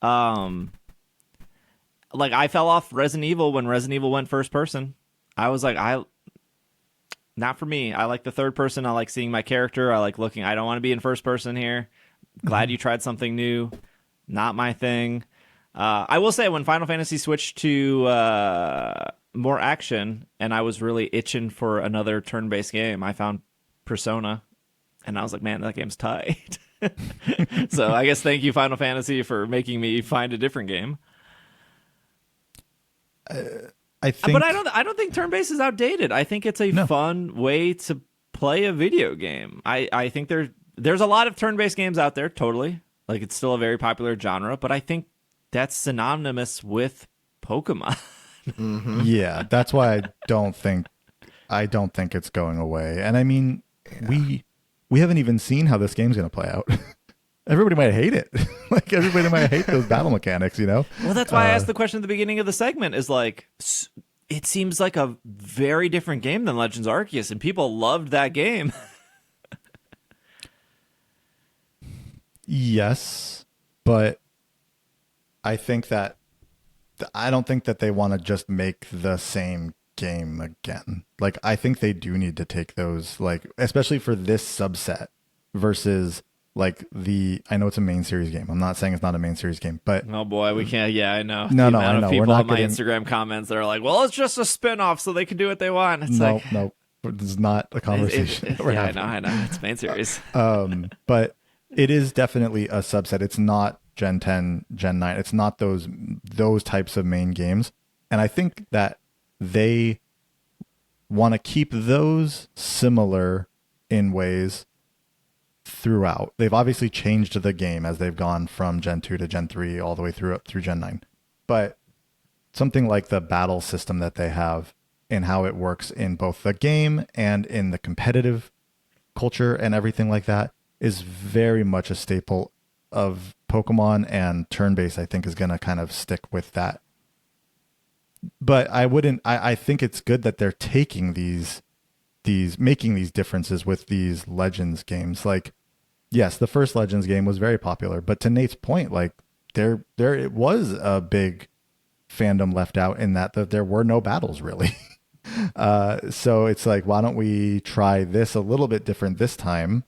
I fell off Resident Evil when Resident Evil went first person. I was not for me. I like the third person. I like seeing my character. I like looking. I don't want to be in first person here. Glad you tried something new. Not my thing. I will say when Final Fantasy switched to more action and I was really itching for another turn-based game, I found Persona and I was man, that game's tight. So I guess thank you, Final Fantasy, for making me find a different game. I think, but I don't think turn-based is outdated. I think it's a fun way to play a video game. I think there's a lot of turn-based games out there, totally. It's still a very popular genre, but I think that's synonymous with Pokemon. Mm-hmm. Yeah, that's why I don't think it's going away. And I mean, we haven't even seen how this game's going to play out. Everybody might hate it. Everybody might hate those battle mechanics, Well, that's why I asked the question at the beginning of the segment is it seems like a very different game than Legends Arceus, and people loved that game. Yes, but I don't think that they want to just make the same game again. I think they do need to take those, especially for this subset versus like I know it's a main series game. I'm not saying it's not a main series game, but oh boy, we can't. Yeah, I know. No, the I amount know. of people We're not on my getting... Instagram comments that are like, "Well, it's just a spin-off, so they can do what they want." It's no, this is not a conversation. Yeah, I know. It's main series. But it is definitely a subset. It's not Gen 10, Gen 9. It's not those types of main games, and I think that they want to keep those similar in ways throughout. They've obviously changed the game as they've gone from Gen 2 to Gen 3 all the way through Gen 9. But something like the battle system that they have and how it works in both the game and in the competitive culture and everything like that is very much a staple of Pokemon, and turn-based I think is going to kind of stick with that. But I think it's good that they're taking making these differences with these Legends games. Like, yes, the first Legends game was very popular, but to Nate's point, like there it was a big fandom left out in that there were no battles really. So it's like, why don't we try this a little bit different this time?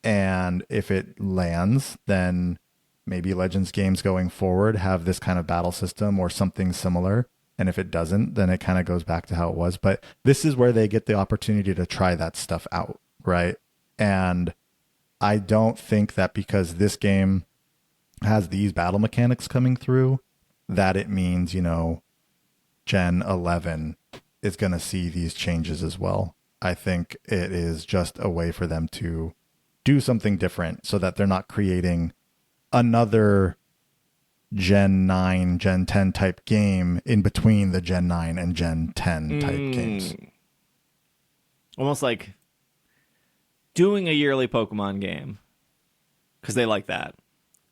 And if it lands, then maybe Legends games going forward have this kind of battle system or something similar. And if it doesn't, then it kind of goes back to how it was. But this is where they get the opportunity to try that stuff out, right? And I don't think that because this game has these battle mechanics coming through, that it means, Gen 11 is going to see these changes as well. I think it is just a way for them to do something different so that they're not creating another Gen 9, Gen 10 type game in between the Gen 9 and Gen 10 type games. Almost like doing a yearly Pokemon game because they like that.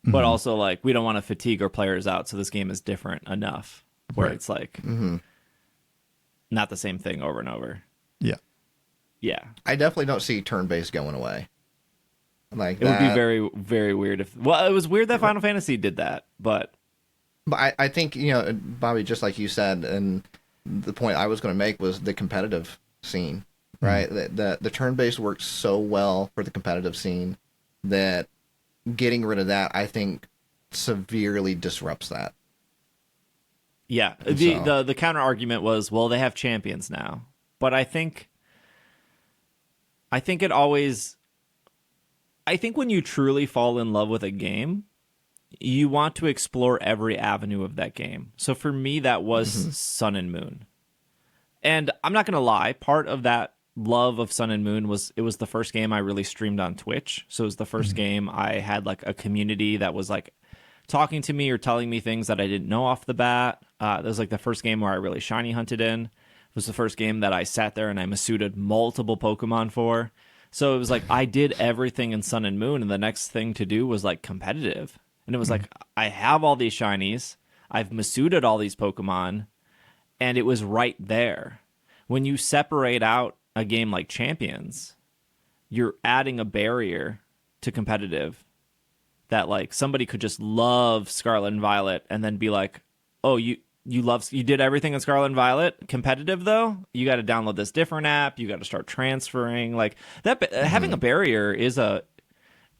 But also like, we don't want to fatigue our players out, so this game is different enough where it's like not the same thing over and over. Yeah. Yeah. I definitely don't see turn-based going away. Like it would be very, very weird if... Well, it was weird that Final Fantasy did that, but... But I think, Bobby, just like you said, and the point I was going to make was the competitive scene, right? The turn-based works so well for the competitive scene that getting rid of that, I think, severely disrupts that. Yeah. The counter argument was, well, they have champions now. But I think it always... I think when you truly fall in love with a game, you want to explore every avenue of that game. So for me, that was Sun and Moon. And I'm not going to lie, part of that love of Sun and Moon was it was the first game I really streamed on Twitch. So it was the first game I had like a community that was like talking to me or telling me things that I didn't know off the bat. It was like the first game where I really shiny hunted in. It was the first game that I sat there and I Masudaed multiple Pokemon for. So it was like I did everything in Sun and Moon, and the next thing to do was like competitive. And it was like, I have all these shinies, I've Masudaed all these Pokemon, and it was right there. When you separate out a game like Champions, you're adding a barrier to competitive that like somebody could just love Scarlet and Violet and then be like, oh, you did everything in Scarlet and Violet. Competitive though, you got to download this different app. You got to start transferring. Like that, having a barrier is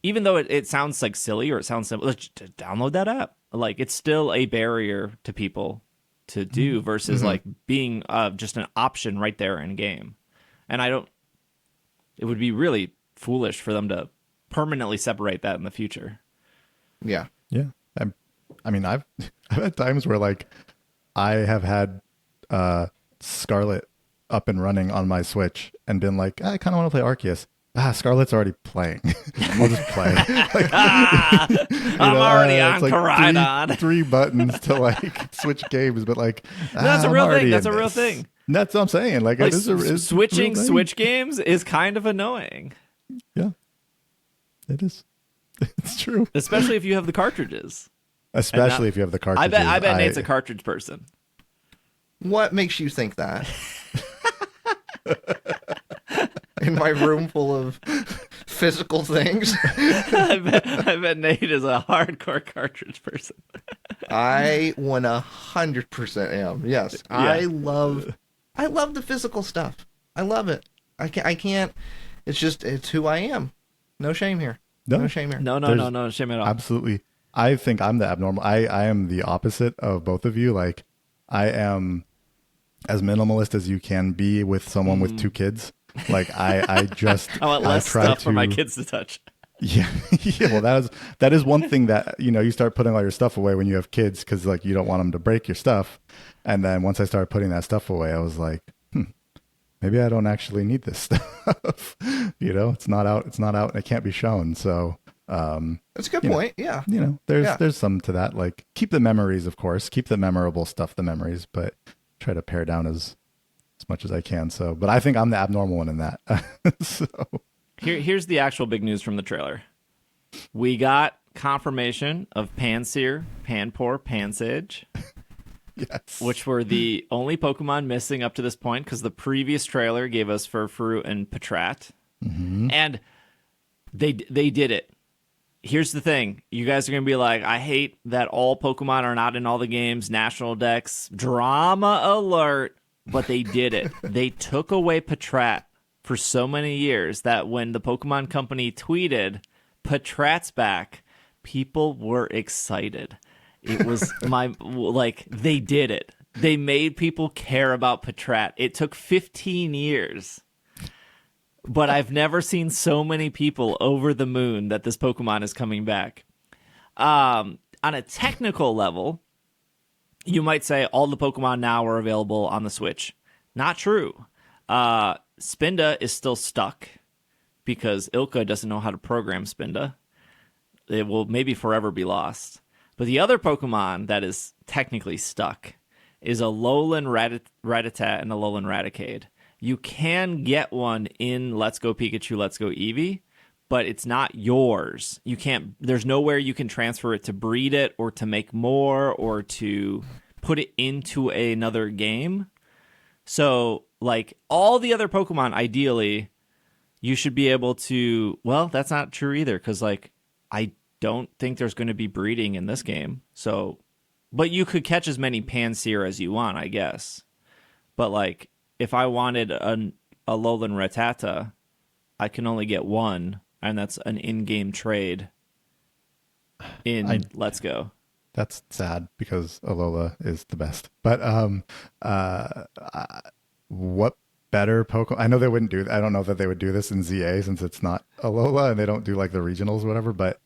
even though it sounds like silly or it sounds simple, just download that app. Like it's still a barrier to people to do versus like being just an option right there in game. And it would be really foolish for them to permanently separate that in the future. Yeah. Yeah. I mean, I've had times where like I have had Scarlet up and running on my Switch and been like, I kind of want to play Arceus. Scarlet's already playing. I'll just play. Like, I'm already on like Koraidon. Three buttons to like switch games, but like that's a real thing. That's a real thing. That's what I'm saying. Like it is switching Switch games is kind of annoying. Yeah, it is. It's true. Especially if you have the cartridges. Especially if you have the cartridges. I bet Nate's a cartridge person. What makes you think that? In my room full of physical things. I bet Nate is a hardcore cartridge person. I 100% am. Yes. Yeah. I love the physical stuff. I love it. I can't it's who I am. No shame here. No shame here. No shame at all. Absolutely. I think I'm the abnormal. I am the opposite of both of you. Like, I am as minimalist as you can be with someone with 2 kids. Like, I just I want less stuff for my kids to touch. Yeah. Yeah. Well, that is one thing that, you start putting all your stuff away when you have kids, because like you don't want them to break your stuff. And then once I started putting that stuff away, I was like, maybe I don't actually need this stuff. It's not out and it can't be shown. So that's a good point. Yeah. There's some to that. Like, keep the memories, of course, keep the memorable stuff, the memories, but try to pare down as much as I can. So, but I think I'm the abnormal one in that. So here's the actual big news from the trailer. We got confirmation of Pansear, Panpour, Pansage. Yes. Which were the only Pokemon missing up to this point, because the previous trailer gave us Furfrou and Patrat. Mm-hmm. And they did it. Here's the thing. You guys are going to be like, I hate that all Pokemon are not in all the games, national decks, drama alert. But they did it. They took away Patrat for so many years that when the Pokemon Company tweeted, Patrat's back, people were excited. It was they did it. They made people care about Patrat. It took 15 years. But I've never seen so many people over the moon that this Pokemon is coming back. On a technical level, you might say all the Pokemon now are available on the Switch. Not true. Spinda is still stuck because Ilka doesn't know how to program Spinda. It will maybe forever be lost. But the other Pokemon that is technically stuck is a Alolan Rattata and a Alolan Raticate. You can get one in Let's Go Pikachu, Let's Go Eevee, but it's not yours. You can't. There's nowhere you can transfer it to breed it or to make more or to put it into another game. So, like, all the other Pokemon, ideally, you should be able to... Well, that's not true either, because, like, I don't think there's going to be breeding in this game. So, but you could catch as many Pansear as you want, I guess. But, like, if I wanted a Alolan Rattata, I can only get one, and that's an in-game trade in Let's Go. That's sad because Alola is the best. But what better Pokemon? I know they wouldn't do. I don't know that they would do this in ZA since it's not Alola and they don't do like the regionals or whatever. But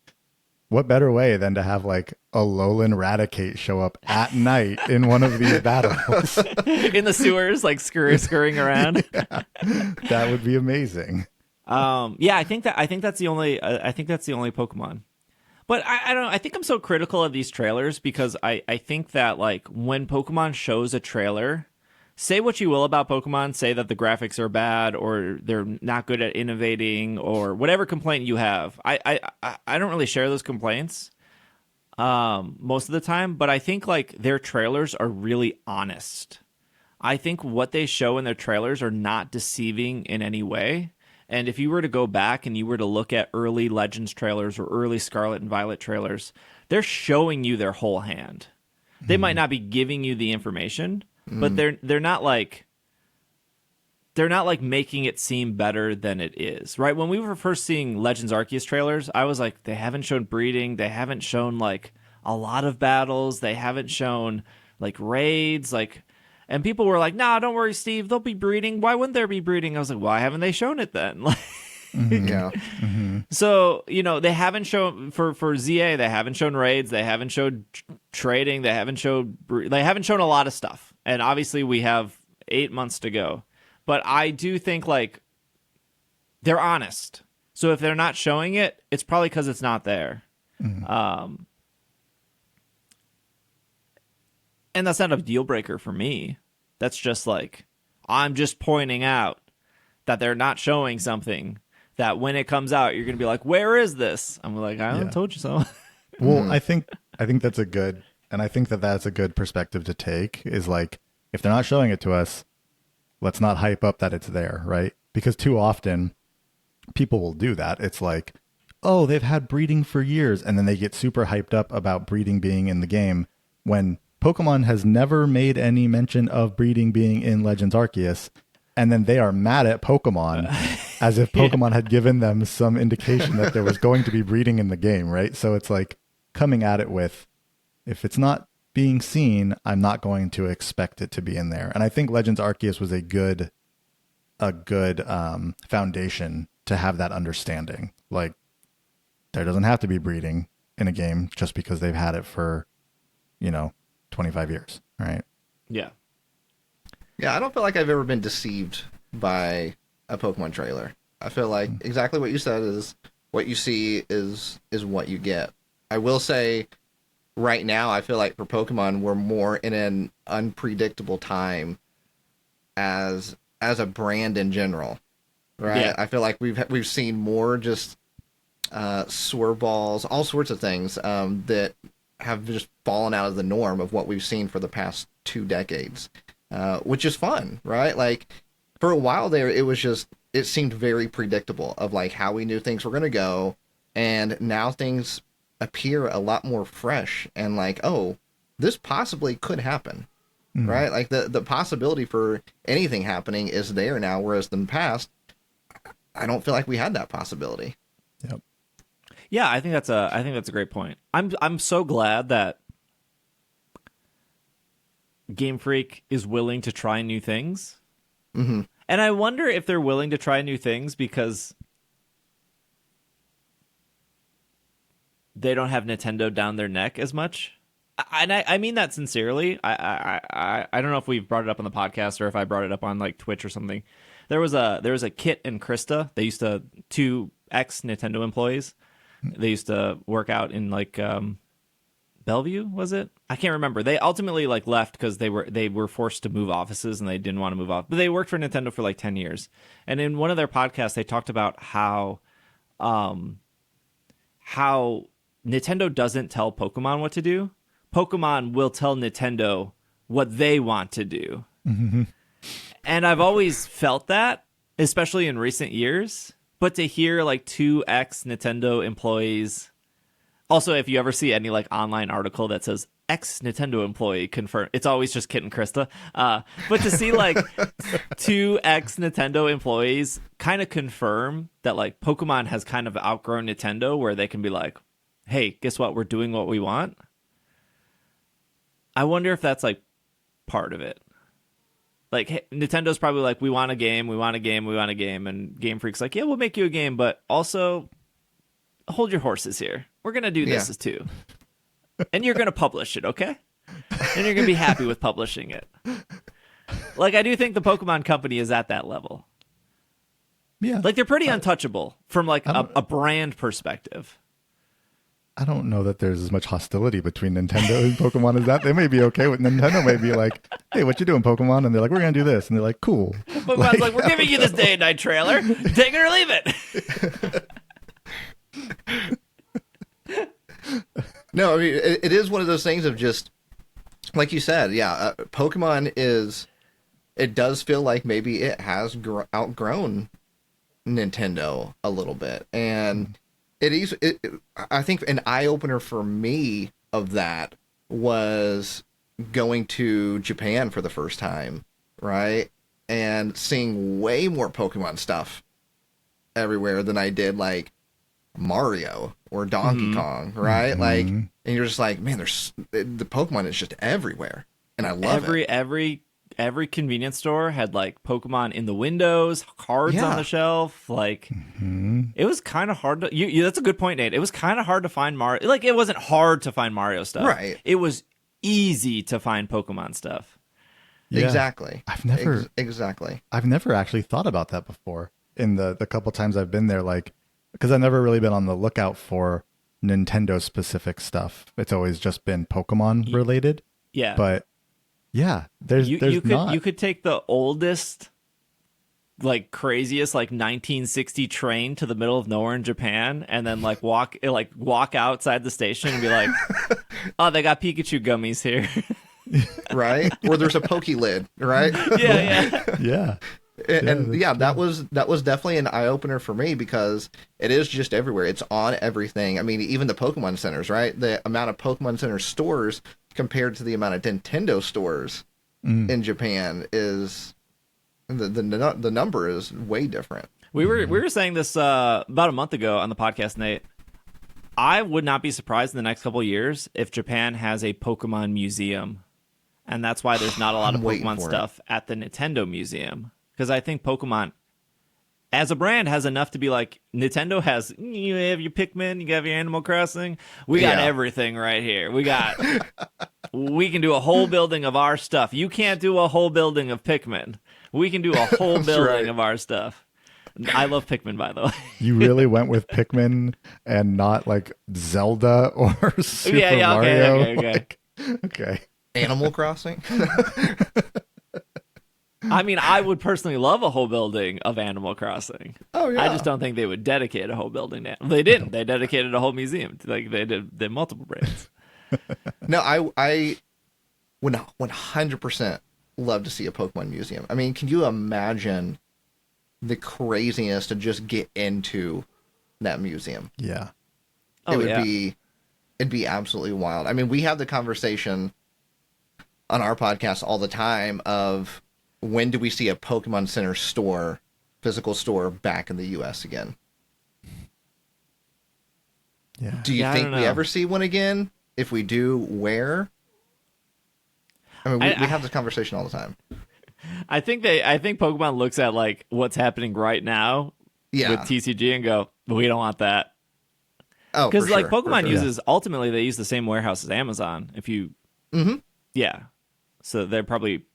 what better way than to have like Alolan Raticate show up at night in one of these battles in the sewers, like scurrying around? Yeah, that would be amazing. Yeah, I think that's the only Pokemon. But I don't know. I think I'm so critical of these trailers because I think that, like, when Pokemon shows a trailer, say what you will about Pokemon, say that the graphics are bad or they're not good at innovating or whatever complaint you have. I don't really share those complaints most of the time, but I think, like, their trailers are really honest. I think what they show in their trailers are not deceiving in any way. And if you were to go back and you were to look at early Legends trailers or early Scarlet and Violet trailers, they're showing you their whole hand. They might not be giving you the information, but they're not like making it seem better than it is, right? When we were first seeing Legends Arceus trailers, I was like, they haven't shown breeding, they haven't shown like a lot of battles, they haven't shown like raids, like. And people were like, nah, don't worry, Steve. They'll be breeding. Why wouldn't there be breeding? I was like, why haven't they shown it then? Yeah. So, they haven't shown, for ZA, they haven't shown raids. They haven't showed trading. They haven't shown a lot of stuff. And obviously we have 8 months to go. But I do think, like, they're honest. So if they're not showing it, it's probably because it's not there. And that's not a deal breaker for me. That's just like, I'm just pointing out that they're not showing something that when it comes out, you're going to be like, where is this? I'm like, I told you so. Well, I think that's a good, and I think that that's a good perspective to take is like, if they're not showing it to us, let's not hype up that it's there, right? Because too often people will do that. It's like, oh, they've had breeding for years. And then they get super hyped up about breeding being in the game when Pokemon has never made any mention of breeding being in Legends Arceus. and then they are mad at Pokemon as if Pokemon had given them some indication that there was going to be breeding in the game, right? So it's like coming at it with, if it's not being seen, I'm not going to expect it to be in there. And I think Legends Arceus was a good foundation to have that understanding. Like, there doesn't have to be breeding in a game just because they've had it for, 25 years, right? Yeah. Yeah, I don't feel like I've ever been deceived by a Pokemon trailer. I feel like exactly what you said is what you see is what you get. I will say right now, I feel like for Pokemon, we're more in an unpredictable time as a brand in general, right? Yeah. I feel like we've seen more just swirl balls, all sorts of things that have just fallen out of the norm of what we've seen for the past 2 decades, which is fun, right? Like, for a while there, it seemed very predictable of like how we knew things were going to go, and now things appear a lot more fresh and like, oh, this possibly could happen, right? Like the possibility for anything happening is there now, whereas in the past, I don't feel like we had that possibility. Yep. Yeah, I think that's a great point. I'm so glad that Game Freak is willing to try new things. Mm-hmm. And I wonder if they're willing to try new things because they don't have Nintendo down their neck as much. And I mean that sincerely. I don't know if we've brought it up on the podcast or if I brought it up on like Twitch or something. There was a Kit and Krista. They used to, 2 ex-Nintendo employees. They used to work out in like Bellevue, was it? I can't remember. They ultimately like left because they were forced to move offices and they didn't want to move off. But they worked for Nintendo for like 10 years. And in one of their podcasts, they talked about how Nintendo doesn't tell Pokemon what to do. Pokemon will tell Nintendo what they want to do. Mm-hmm. And I've always felt that, especially in recent years. But to hear like 2 ex-Nintendo employees, also if you ever see any like online article that says ex-Nintendo employee confirmed, it's always just Kit and Krista. But to see like 2 ex-Nintendo employees kind of confirm that like Pokemon has kind of outgrown Nintendo, where they can be like, hey, guess what? We're doing what we want. I wonder if that's like part of it. Like, hey, Nintendo's probably like, we want a game, and Game Freak's like, yeah, we'll make you a game, but also hold your horses here. We're gonna do this too, and you're gonna publish it, okay? And you're gonna be happy with publishing it. Like, I do think the Pokemon Company is at that level. Yeah, like they're pretty untouchable from like a brand perspective. I don't know that there's as much hostility between Nintendo and Pokemon as that. They may be okay with Nintendo. May be like, hey, what you doing, Pokemon? And they're like, we're going to do this. And they're like, cool. Pokemon's like, we're giving you this day and night trailer. Take it or leave it. No, I mean, it is one of those things of just, like you said, Pokemon it does feel like maybe it has outgrown Nintendo a little bit. And I think an eye-opener for me of that was going to Japan for the first time, right? And seeing way more Pokemon stuff everywhere than I did like Mario or Donkey Kong, right? Mm-hmm. Like, and you're just like, man, the Pokemon is just everywhere, and I love it. Every convenience store had like Pokemon in the windows, cards on the shelf. Like, it was kind of hard to. That's a good point, Nate. It was kind of hard to find Mario. Like, it wasn't hard to find Mario stuff. Right. It was easy to find Pokemon stuff. Yeah. Exactly. I've never actually thought about that before. In the couple times I've been there, like, because I've never really been on the lookout for Nintendo specific stuff. It's always just been Pokemon related. Yeah. But yeah, you could take the oldest, like craziest, like 1960 train to the middle of nowhere in Japan, and then like walk outside the station and be like, oh, they got Pikachu gummies here. Right? Or there's a Poke Lid, right? Yeah. That was definitely an eye opener for me, because it is just everywhere. It's on everything. I mean, even the Pokemon centers, right? The amount of Pokemon Center stores compared to the amount of Nintendo stores in Japan is The number is way different. We were saying this about a month ago on the podcast, Nate. I would not be surprised in the next couple of years if Japan has a Pokemon museum, and that's why there's not a lot of Pokemon stuff at the Nintendo Museum, because I think Pokemon as a brand has enough to be like, Nintendo has, you have your Pikmin, you have your Animal Crossing, we got everything right here. We can do a whole building of our stuff. You can't do a whole building of Pikmin. We can do a whole building of our stuff. I love Pikmin, by the way. You really went with Pikmin and not like Zelda or Super Mario? Okay. Okay. Animal Crossing? I mean, I would personally love a whole building of Animal Crossing. Oh, yeah. I just don't think they would dedicate a whole building to They didn't. They dedicated a whole museum. Like, they did multiple brands. No, I would 100% love to see a Pokemon museum. I mean, can you imagine the craziness to just get into that museum? Yeah. It'd be absolutely wild. I mean, we have the conversation on our podcast all the time of when do we see a Pokemon Center store, physical store, back in the US again? Yeah. Do you think we ever see one again? If we do, where? I mean, we have this conversation all the time. I think Pokemon looks at like what's happening right now with TCG and go, we don't want that. Oh, because like Pokemon uses ultimately they use the same warehouse as Amazon. If you, so they're probably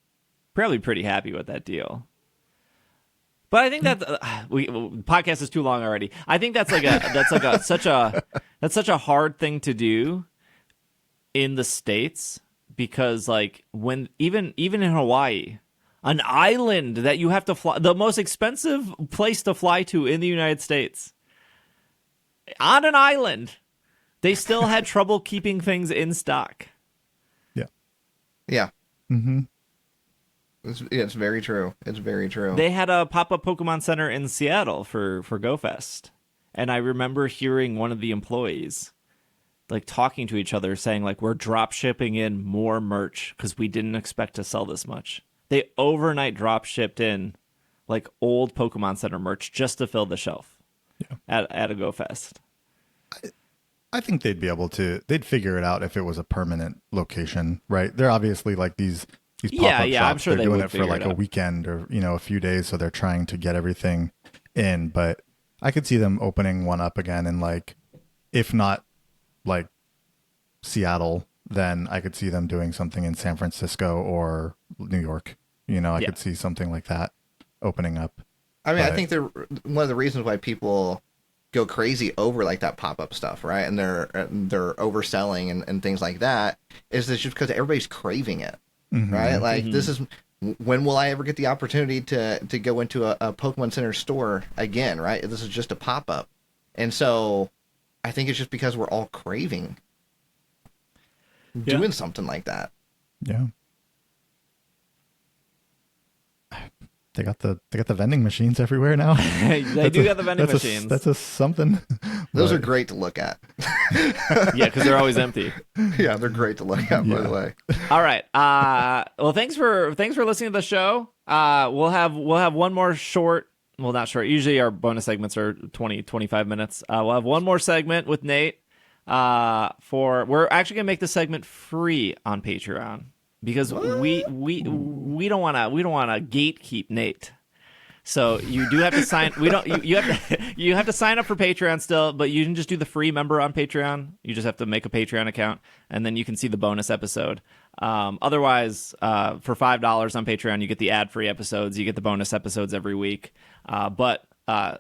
pretty happy with that deal. But I think that podcast is too long already. I think that's such a hard thing to do in the States, because like when even in Hawaii, an island that you have to fly, the most expensive place to fly to in the United States, on an island, they still had trouble keeping things in stock. Yeah. Mm-hmm. It's very true. It's very true. They had a pop-up Pokemon Center in Seattle for GoFest, and I remember hearing one of the employees like talking to each other saying like, we're drop shipping in more merch because we didn't expect to sell this much. They overnight drop shipped in like old Pokemon Center merch just to fill the shelf at a GoFest. I think they'd be able to, they'd figure it out if it was a permanent location, right? They're obviously like these pop-up shops. I'm sure they're doing it for like a weekend or, a few days. So they're trying to get everything in, but I could see them opening one up again. And like, if not like Seattle, then I could see them doing something in San Francisco or New York. I could see something like that opening up. I mean, I think they're one of the reasons why people go crazy over like that pop-up stuff, right? And they're overselling and things like that is just because everybody's craving it, right? Like this is, when will I ever get the opportunity to go into a Pokemon Center store again, right? This is just a pop-up. And so I think it's just because we're all craving doing something like that. Yeah. They got the vending machines everywhere now. They do got the vending machines. That's a something. Those are great to look at. Yeah, because they're always empty. Yeah, they're great to look at, by the way. All right. Well, thanks for listening to the show. We'll have one more short. Well, not short. Usually our bonus segments are 20, 25 minutes. We'll have one more segment with Nate. We're actually gonna make the segment free on Patreon. Because we don't want to gatekeep Nate, so you do have to sign. You have to sign up for Patreon still, but you can just do the free member on Patreon. You just have to make a Patreon account, and then you can see the bonus episode. Otherwise, for $5 on Patreon, you get the ad-free episodes. You get the bonus episodes every week. But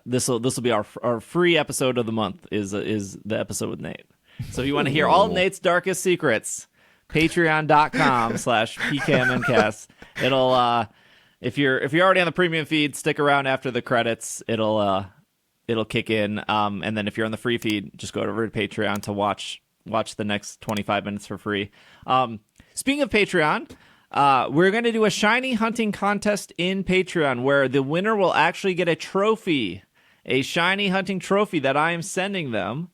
this will be our free episode of the month is the episode with Nate. So if you want to hear all of Nate's darkest secrets, patreon.com/PKMNcast. It'll if you're already on the premium feed, stick around after the credits. It'll kick in. And then if you're on the free feed, just go over to Patreon to watch the next 25 minutes for free. Speaking of Patreon, we're going to do a shiny hunting contest in Patreon where the winner will actually get a trophy, a shiny hunting trophy that I am sending them.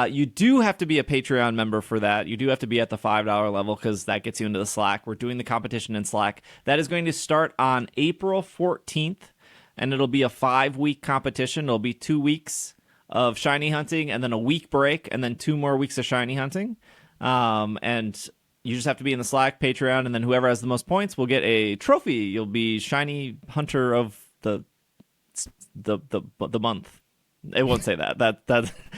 You do have to be a Patreon member for that. You do have to be at the $5 level because that gets you into the Slack. We're doing the competition in Slack. That is going to start on April 14th, and it'll be a 5-week competition. It'll be 2 weeks of shiny hunting and then a week break and then 2 more weeks of shiny hunting. And you just have to be in the Slack, Patreon, and then whoever has the most points will get a trophy. You'll be shiny hunter of the month. It won't say that.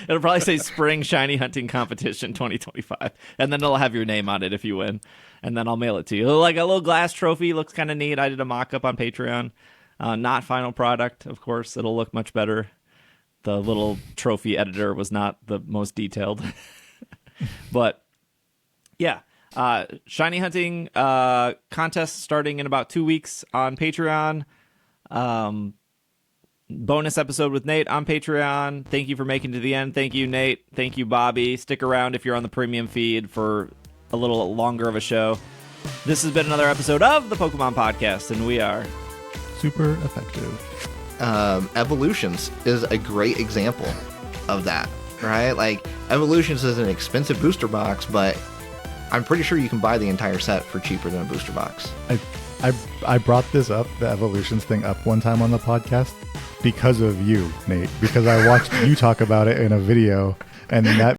It'll probably say Spring Shiny Hunting Competition 2025, and then it'll have your name on it if you win, and then I'll mail it to you. Like a little glass trophy, looks kind of neat. I did a mock-up on Patreon. Not final product, of course. It'll look much better. The little trophy editor was not the most detailed, but yeah. Shiny hunting contest starting in about 2 weeks on Patreon. Bonus episode with Nate on Patreon. Thank you for making it to the end. Thank you, Nate. Thank you, Bobby. Stick around if you're on the premium feed for a little longer of a show. This has been another episode of the Pokemon Podcast, and we are super effective. Evolutions is a great example of that, right? Like, Evolutions is an expensive booster box, but I'm pretty sure you can buy the entire set for cheaper than a booster box. I brought this up, the Evolutions thing, up one time on the podcast because of you, Nate. Because I watched you talk about it in a video, and that